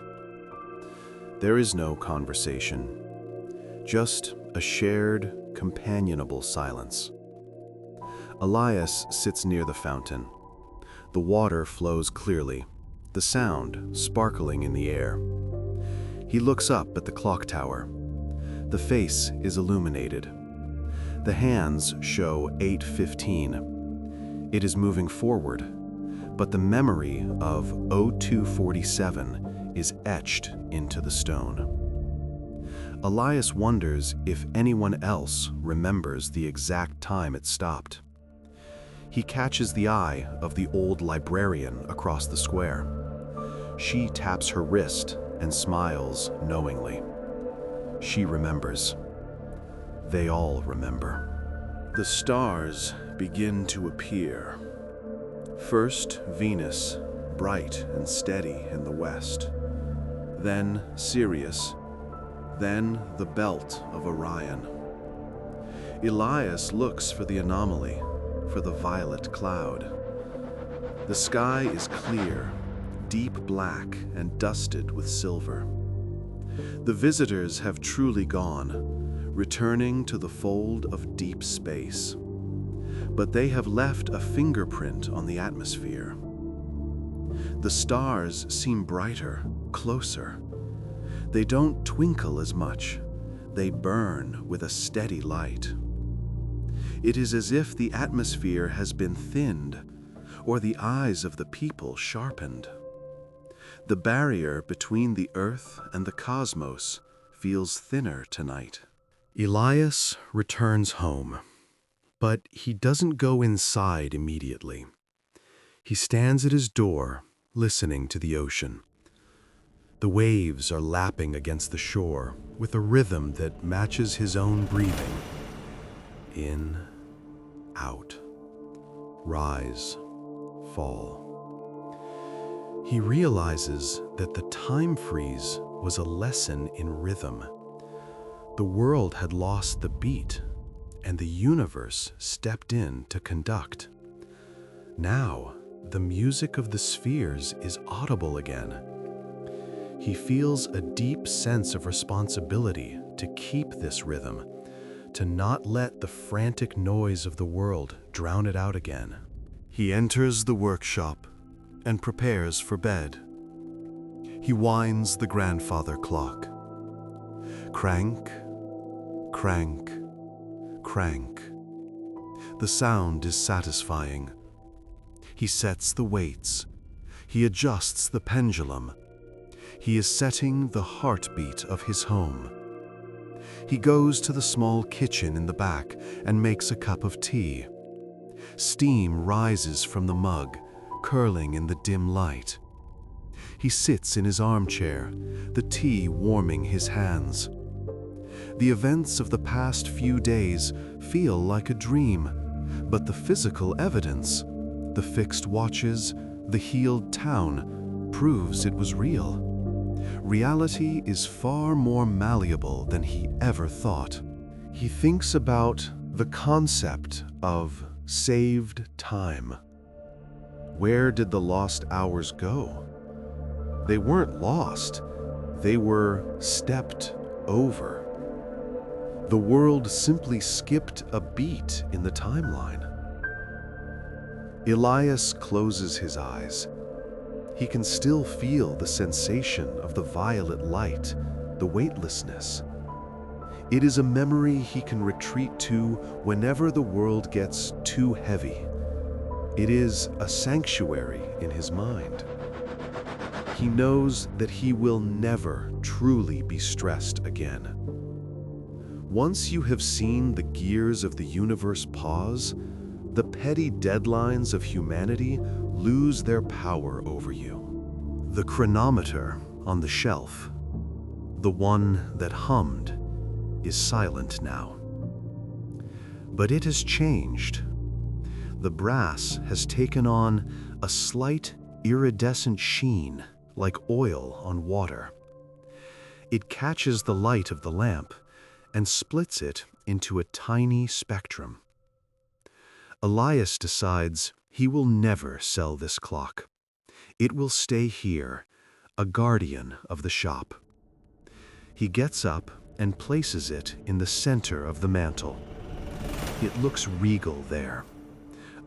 There is no conversation, just a shared, companionable silence. Elias sits near the fountain. The water flows clearly, the sound sparkling in the air. He looks up at the clock tower. The face is illuminated. The hands show 8:15. It is moving forward, but the memory of 0247 is etched into the stone. Elias wonders if anyone else remembers the exact time it stopped. He catches the eye of the old librarian across the square. She taps her wrist and smiles knowingly. She remembers. They all remember. The stars begin to appear. First, Venus, bright and steady in the west. Then Sirius. Then the belt of Orion. Elias looks for the anomaly, for the violet cloud. The sky is clear, deep black and dusted with silver. The visitors have truly gone, returning to the fold of deep space. But they have left a fingerprint on the atmosphere. The stars seem brighter, closer. They don't twinkle as much. They burn with a steady light. It is as if the atmosphere has been thinned, or the eyes of the people sharpened. The barrier between the earth and the cosmos feels thinner tonight. Elias returns home, but he doesn't go inside immediately. He stands at his door, listening to the ocean. The waves are lapping against the shore with a rhythm that matches his own breathing. In, out, rise, fall. He realizes that the time freeze was a lesson in rhythm. The world had lost the beat, and the universe stepped in to conduct. Now, the music of the spheres is audible again. He feels a deep sense of responsibility to keep this rhythm, to not let the frantic noise of the world drown it out again. He enters the workshop and prepares for bed. He winds the grandfather clock. Crank, crank, crank. The sound is satisfying. He sets the weights. He adjusts the pendulum. He is setting the heartbeat of his home. He goes to the small kitchen in the back and makes a cup of tea. Steam rises from the mug, curling in the dim light. He sits in his armchair, the tea warming his hands. The events of the past few days feel like a dream, but the physical evidence, the fixed watches, the healed town, proves it was real. Reality is far more malleable than he ever thought. He thinks about the concept of saved time. Where did the lost hours go? They weren't lost. They were stepped over. The world simply skipped a beat in the timeline. Elias closes his eyes. He can still feel the sensation of the violet light, the weightlessness. It is a memory he can retreat to whenever the world gets too heavy. It is a sanctuary in his mind. He knows that he will never truly be stressed again. Once you have seen the gears of the universe pause, the petty deadlines of humanity lose their power over you. The chronometer on the shelf, the one that hummed, is silent now. But it has changed. The brass has taken on a slight iridescent sheen, like oil on water. It catches the light of the lamp and splits it into a tiny spectrum. Elias decides he will never sell this clock. It will stay here, a guardian of the shop. He gets up and places it in the center of the mantel. It looks regal there,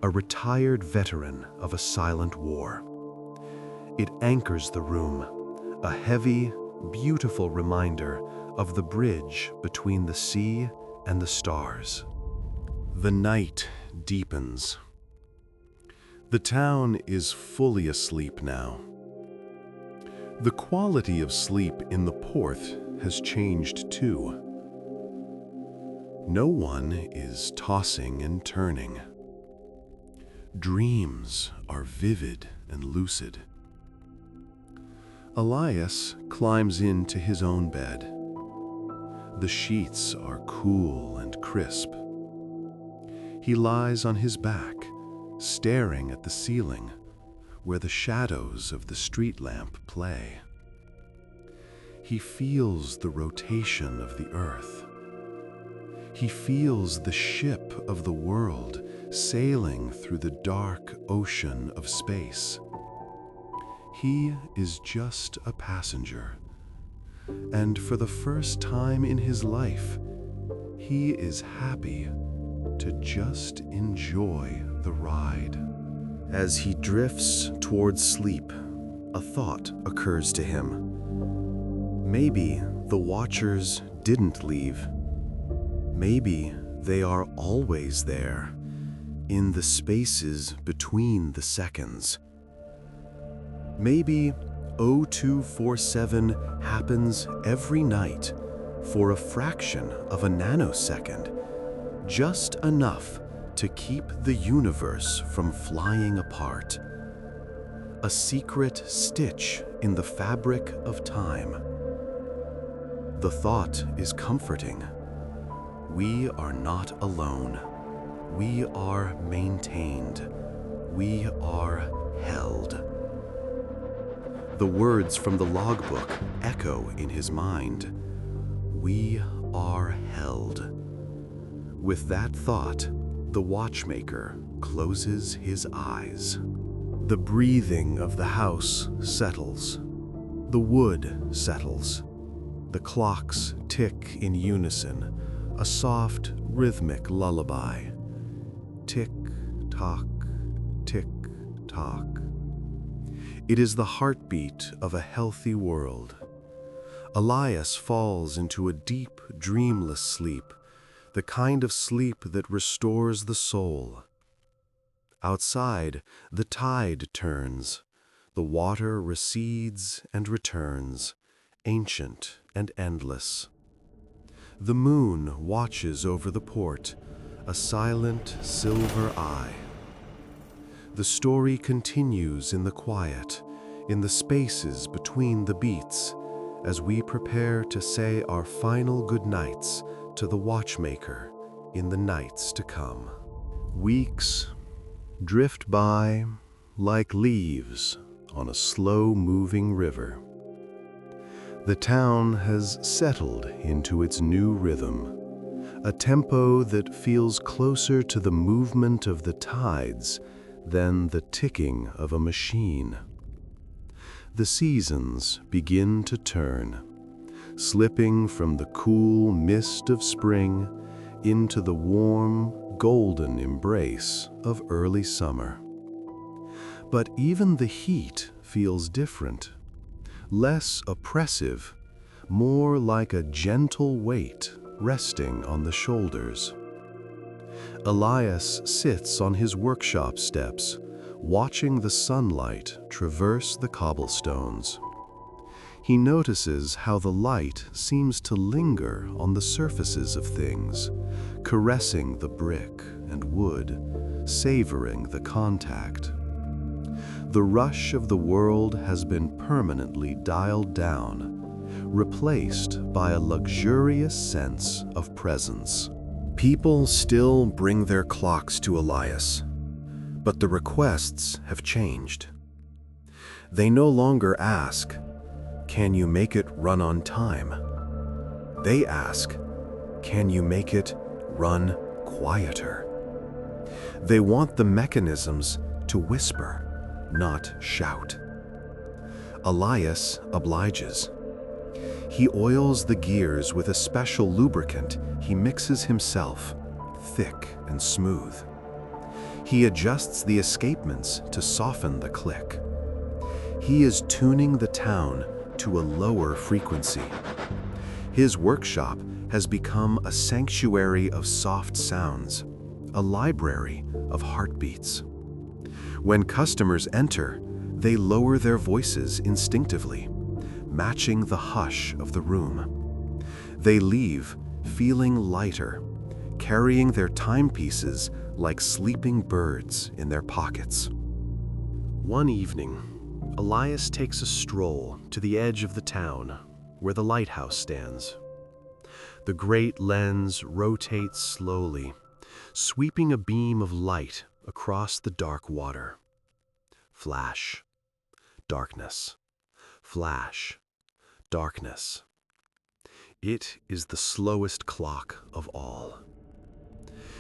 a retired veteran of a silent war. It anchors the room, a heavy, beautiful reminder of the bridge between the sea and the stars. The night deepens. The town is fully asleep now. The quality of sleep in the Porth has changed too. No one is tossing and turning. Dreams are vivid and lucid. Elias climbs into his own bed. The sheets are cool and crisp. He lies on his back, staring at the ceiling, where the shadows of the street lamp play. He feels the rotation of the earth. He feels the ship of the world sailing through the dark ocean of space. He is just a passenger, and for the first time in his life, he is happy to just enjoy the ride. As he drifts towards sleep, a thought occurs to him. Maybe the watchers didn't leave. Maybe they are always there, in the spaces between the seconds. Maybe 0247 happens every night for a fraction of a nanosecond, just enough to keep the universe from flying apart. A secret stitch in the fabric of time. The thought is comforting. We are not alone. We are maintained. We are held. The words from the logbook echo in his mind. We are held. With that thought, the watchmaker closes his eyes. The breathing of the house settles. The wood settles. The clocks tick in unison, a soft, rhythmic lullaby. Tick-tock, tick-tock. It is the heartbeat of a healthy world. Elias falls into a deep, dreamless sleep, the kind of sleep that restores the soul. Outside, the tide turns. The water recedes and returns, ancient and endless. The moon watches over the port, a silent silver eye. The story continues in the quiet, in the spaces between the beats, as we prepare to say our final goodnights to the watchmaker in the nights to come. Weeks drift by like leaves on a slow-moving river. The town has settled into its new rhythm, a tempo that feels closer to the movement of the tides than the ticking of a machine. The seasons begin to turn, slipping from the cool mist of spring into the warm, golden embrace of early summer. But even the heat feels different, less oppressive, more like a gentle weight resting on the shoulders. Elias sits on his workshop steps, watching the sunlight traverse the cobblestones. He notices how the light seems to linger on the surfaces of things, caressing the brick and wood, savoring the contact. The rush of the world has been permanently dialed down, replaced by a luxurious sense of presence. People still bring their clocks to Elias, but the requests have changed. They no longer ask, "Can you make it run on time?" They ask, "Can you make it run quieter?" They want the mechanisms to whisper, not shout. Elias obliges. He oils the gears with a special lubricant he mixes himself, thick and smooth. He adjusts the escapements to soften the click. He is tuning the town to a lower frequency. His workshop has become a sanctuary of soft sounds, a library of heartbeats. When customers enter, they lower their voices instinctively, matching the hush of the room. They leave feeling lighter, carrying their timepieces like sleeping birds in their pockets. One evening, Elias takes a stroll to the edge of the town where the lighthouse stands. The great lens rotates slowly, sweeping a beam of light across the dark water. Flash, darkness, flash, darkness. It is the slowest clock of all.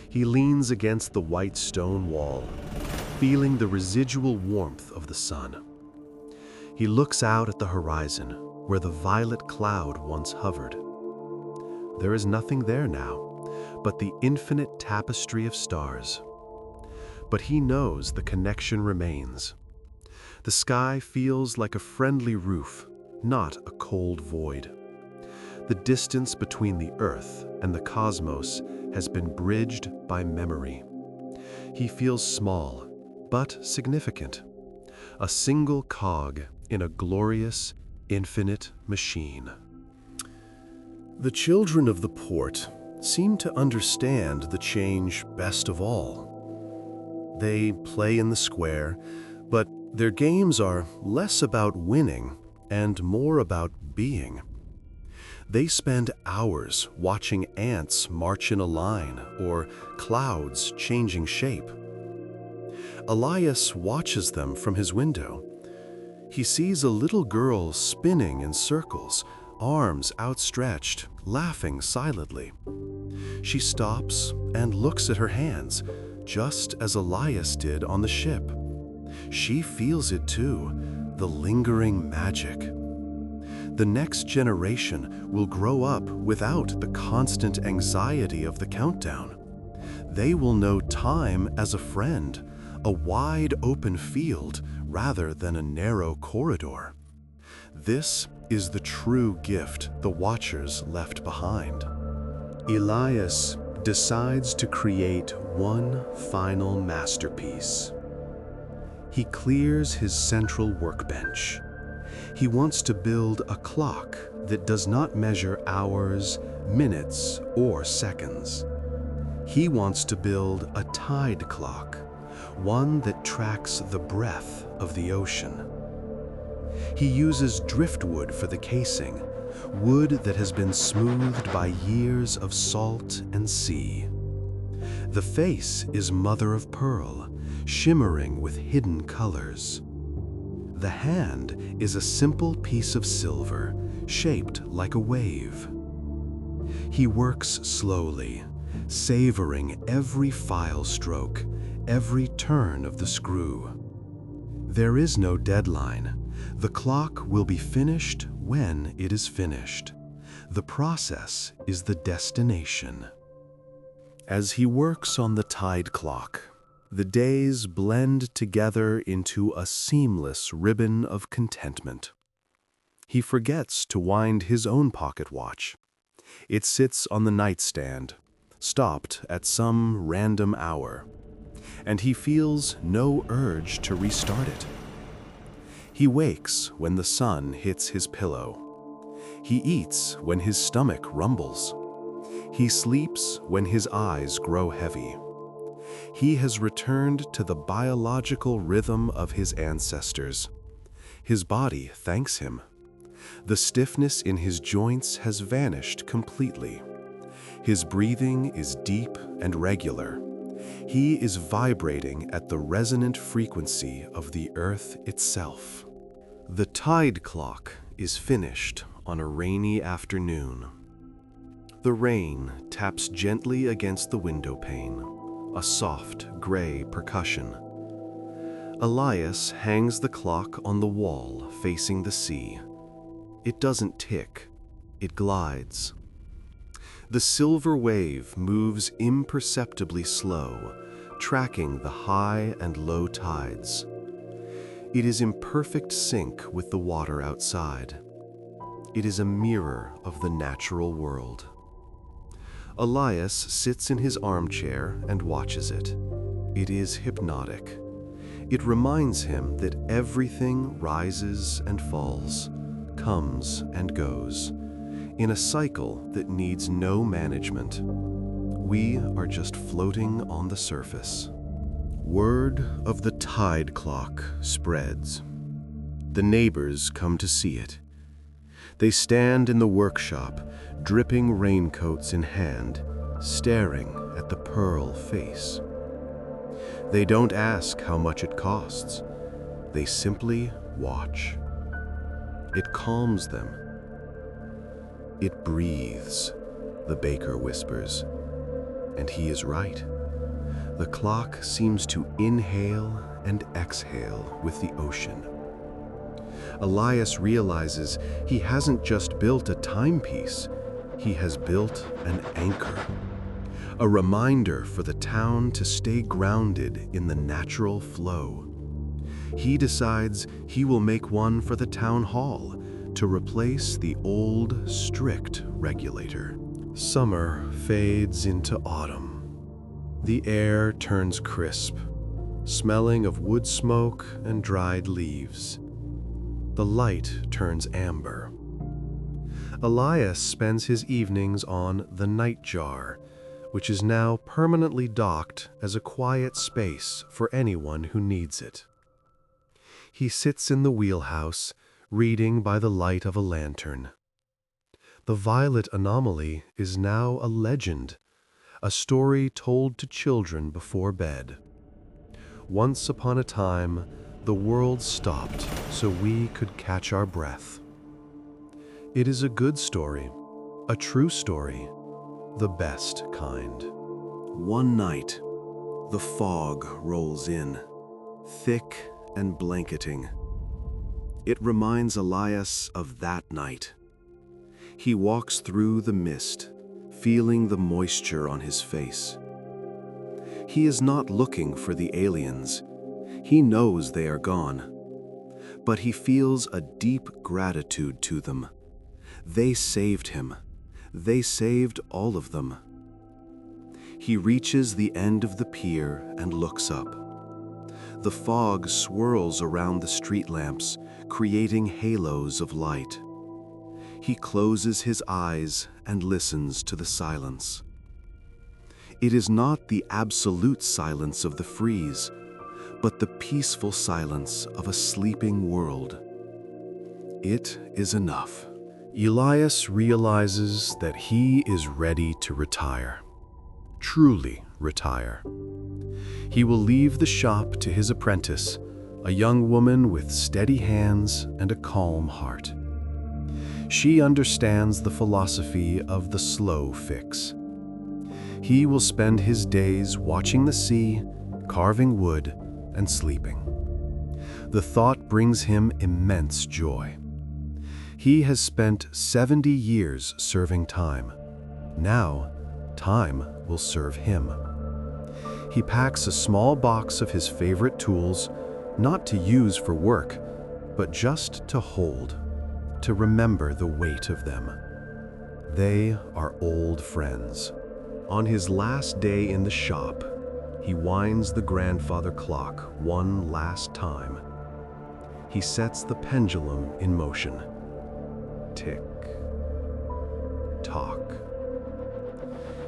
He leans against the white stone wall, feeling the residual warmth of the sun. He looks out at the horizon, where the violet cloud once hovered. There is nothing there now, but the infinite tapestry of stars. But he knows the connection remains. The sky feels like a friendly roof, not a cold void. The distance between the earth and the cosmos has been bridged by memory. He feels small, but significant. A single cog in a glorious, infinite machine. The children of the port seem to understand the change best of all. They play in the square, but their games are less about winning and more about being. They spend hours watching ants march in a line or clouds changing shape. Elias watches them from his window. He sees a little girl spinning in circles, arms outstretched, laughing silently. She stops and looks at her hands, just as Elias did on the ship. She feels it too, the lingering magic. The next generation will grow up without the constant anxiety of the countdown. They will know time as a friend, a wide open field rather than a narrow corridor. This is the true gift the Watchers left behind. Elias decides to create one final masterpiece. He clears his central workbench. He wants to build a clock that does not measure hours, minutes, or seconds. He wants to build a tide clock, one that tracks the breath of the ocean. He uses driftwood for the casing, wood that has been smoothed by years of salt and sea. The face is mother of pearl, shimmering with hidden colors. The hand is a simple piece of silver, shaped like a wave. He works slowly, savoring every file stroke, every turn of the screw. There is no deadline. The clock will be finished when it is finished. The process is the destination. As he works on the tide clock, the days blend together into a seamless ribbon of contentment. He forgets to wind his own pocket watch. It sits on the nightstand, stopped at some random hour. and he feels no urge to restart it. He wakes when the sun hits his pillow. He eats when his stomach rumbles. He sleeps when his eyes grow heavy. He has returned to the biological rhythm of his ancestors. His body thanks him. The stiffness in his joints has vanished completely. His breathing is deep and regular. He is vibrating at the resonant frequency of the earth itself. The tide clock is finished on a rainy afternoon. The rain taps gently against the window pane, a soft, gray percussion. Elias hangs the clock on the wall facing the sea. It doesn't tick, it glides. The silver wave moves imperceptibly slow, tracking the high and low tides. It is in perfect sync with the water outside. It is a mirror of the natural world. Elias sits in his armchair and watches it. It is hypnotic. It reminds him that everything rises and falls, comes and goes, in a cycle that needs no management. We are just floating on the surface. Word of the tide clock spreads. The neighbors come to see it. They stand in the workshop, dripping raincoats in hand, staring at the pearl face. They don't ask how much it costs. They simply watch. It calms them. It breathes, the baker whispers. And he is right. The clock seems to inhale and exhale with the ocean. Elias realizes he hasn't just built a timepiece, he has built an anchor. A reminder for the town to stay grounded in the natural flow. He decides he will make one for the town hall to replace the old, strict regulator. Summer fades into autumn. The air turns crisp, smelling of wood smoke and dried leaves. The light turns amber. Elias spends his evenings on the nightjar, which is now permanently docked as a quiet space for anyone who needs it. He sits in the wheelhouse, reading by the light of a lantern. The violet anomaly is now a legend, a story told to children before bed. Once upon a time, the world stopped so we could catch our breath. It is a good story, a true story, the best kind. One night, the fog rolls in, thick and blanketing. It reminds Elias of that night. He walks through the mist, feeling the moisture on his face. He is not looking for the aliens. He knows they are gone. But he feels a deep gratitude to them. They saved him. They saved all of them. He reaches the end of the pier and looks up. The fog swirls around the street lamps, creating halos of light. He closes his eyes and listens to the silence. It is not the absolute silence of the freeze, but the peaceful silence of a sleeping world. It is enough. Elias realizes that he is ready to retire. Truly retire. He will leave the shop to his apprentice, a young woman with steady hands and a calm heart. She understands the philosophy of the slow fix. He will spend his days watching the sea, carving wood, and sleeping. The thought brings him immense joy. He has spent 70 years serving time. Now, time will serve him. He packs a small box of his favorite tools, not to use for work, but just to hold, to remember the weight of them. They are old friends. On his last day in the shop, He winds the grandfather clock one last time. He sets the pendulum in motion. Tick, tock.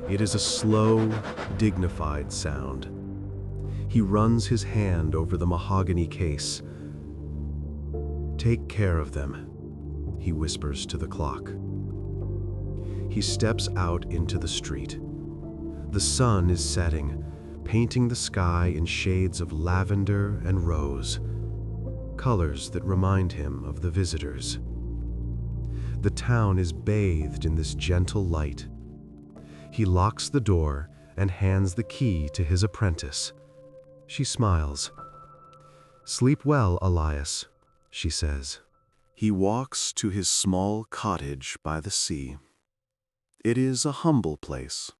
It is a slow, dignified sound. He runs his hand over the mahogany case. "Take care of them," he whispers to the clock. He steps out into the street. The sun is setting, painting the sky in shades of lavender and rose, colors that remind him of the visitors. The town is bathed in this gentle light. He locks the door and hands the key to his apprentice. She smiles. "Sleep well, Elias," she says. He walks to his small cottage by the sea. It is a humble place,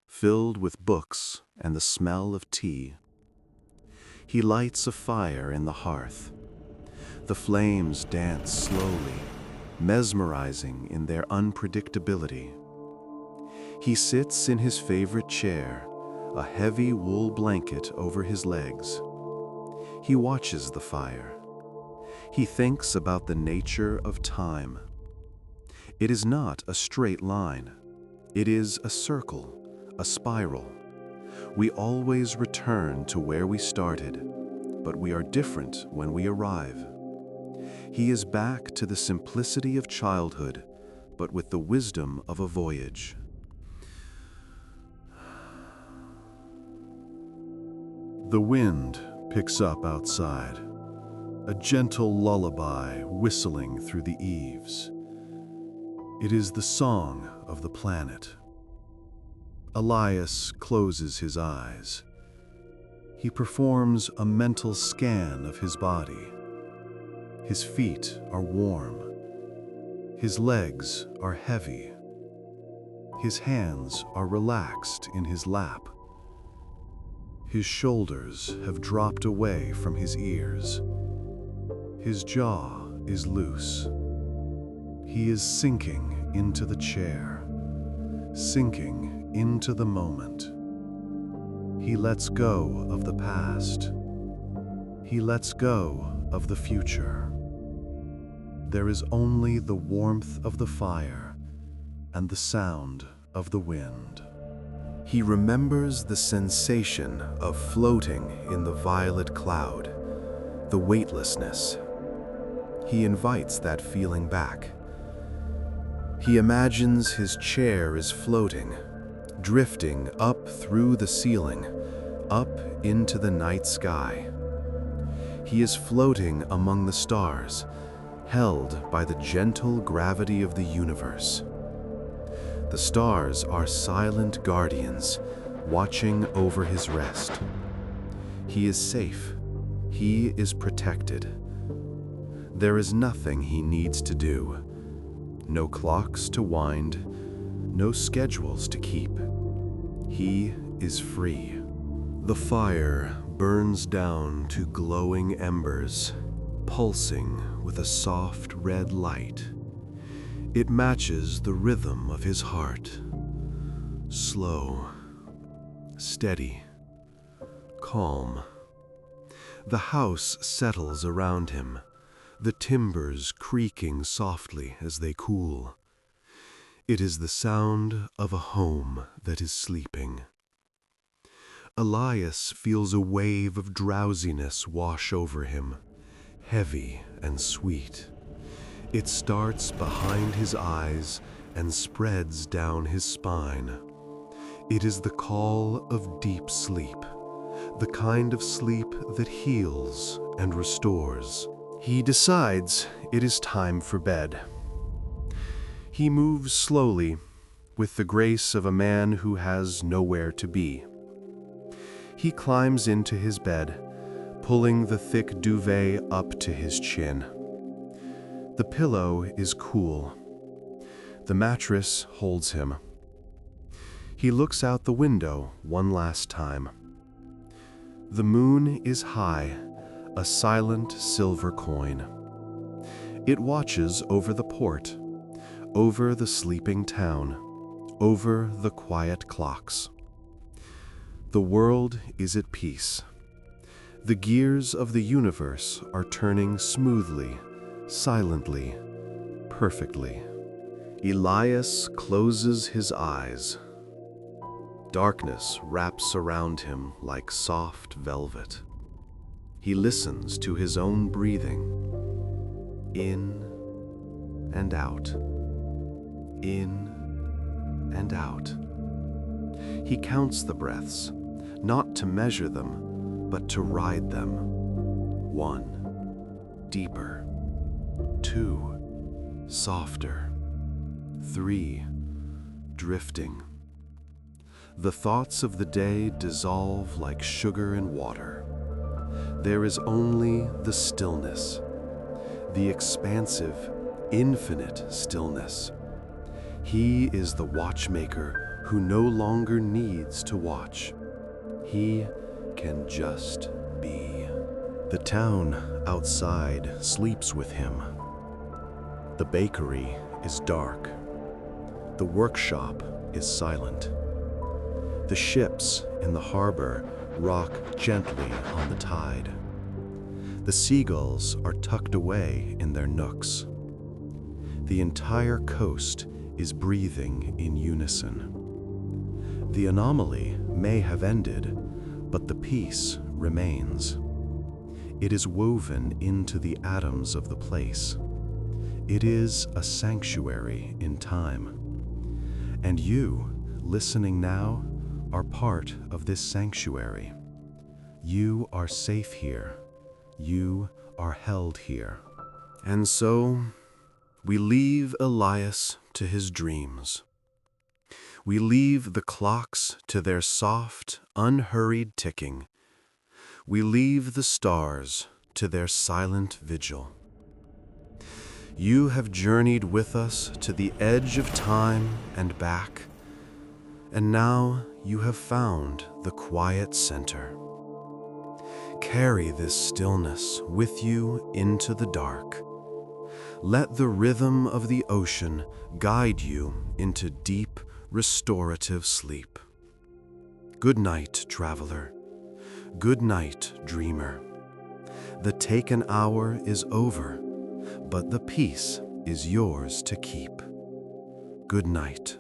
filled with books and the smell of tea. He lights a fire in the hearth. The flames dance slowly, mesmerizing in their unpredictability. He sits in his favorite chair, a heavy wool blanket over his legs. He watches the fire. He thinks about the nature of time. It is not a straight line. It is a circle, a spiral. We always return to where we started, but we are different when we arrive. He is back to the simplicity of childhood, but with the wisdom of a voyage. The wind picks up outside, a gentle lullaby whistling through the eaves. It is the song of the planet. Elias closes his eyes. He performs a mental scan of his body. His feet are warm. His legs are heavy. His hands are relaxed in his lap. His shoulders have dropped away from his ears. His jaw is loose. He is sinking into the chair, sinking into the moment. He lets go of the past. He lets go of the future. There is only the warmth of the fire and the sound of the wind. He remembers the sensation of floating in the violet cloud, the weightlessness. He invites that feeling back. He imagines his chair is floating, drifting up through the ceiling, up into the night sky. He is floating among the stars, held by the gentle gravity of the universe. The stars are silent guardians, watching over his rest. He is safe. He is protected. There is nothing he needs to do. No clocks to wind, no schedules to keep. He is free. The fire burns down to glowing embers, pulsing with a soft red light. It matches the rhythm of his heart. Slow, steady, calm. The house settles around him, the timbers creaking softly as they cool. It is the sound of a home that is sleeping. Elias feels a wave of drowsiness wash over him, heavy and sweet. It starts behind his eyes and spreads down his spine. It is the call of deep sleep, the kind of sleep that heals and restores. He decides it is time for bed. He moves slowly, with the grace of a man who has nowhere to be. He climbs into his bed, pulling the thick duvet up to his chin. The pillow is cool. The mattress holds him. He looks out the window one last time. The moon is high, a silent silver coin. It watches over the port, over the sleeping town, over the quiet clocks. The world is at peace. The gears of the universe are turning smoothly, silently, perfectly. Elias closes his eyes. Darkness wraps around him like soft velvet. He listens to his own breathing. In and out. In and out. He counts the breaths, not to measure them, but to ride them. 1, deeper. 2, softer. 3, drifting. The thoughts of the day dissolve like sugar in water. There is only the stillness, the expansive, infinite stillness. He is the watchmaker who no longer needs to watch. He can just be. The town outside sleeps with him. The bakery is dark. The workshop is silent. The ships in the harbor rock gently on the tide. The seagulls are tucked away in their nooks. The entire coast is breathing in unison. The anomaly may have ended, but the peace remains. It is woven into the atoms of the place. It is a sanctuary in time. And you, listening now, are part of this sanctuary. You are safe here. You are held here. And so, we leave Elias to his dreams. We leave the clocks to their soft, unhurried ticking. We leave the stars to their silent vigil. You have journeyed with us to the edge of time and back, and now you have found the quiet center. Carry this stillness with you into the dark. Let the rhythm of the ocean guide you into deep, restorative sleep. Good night, traveler. Good night, dreamer. The taken hour is over, but the peace is yours to keep. Good night.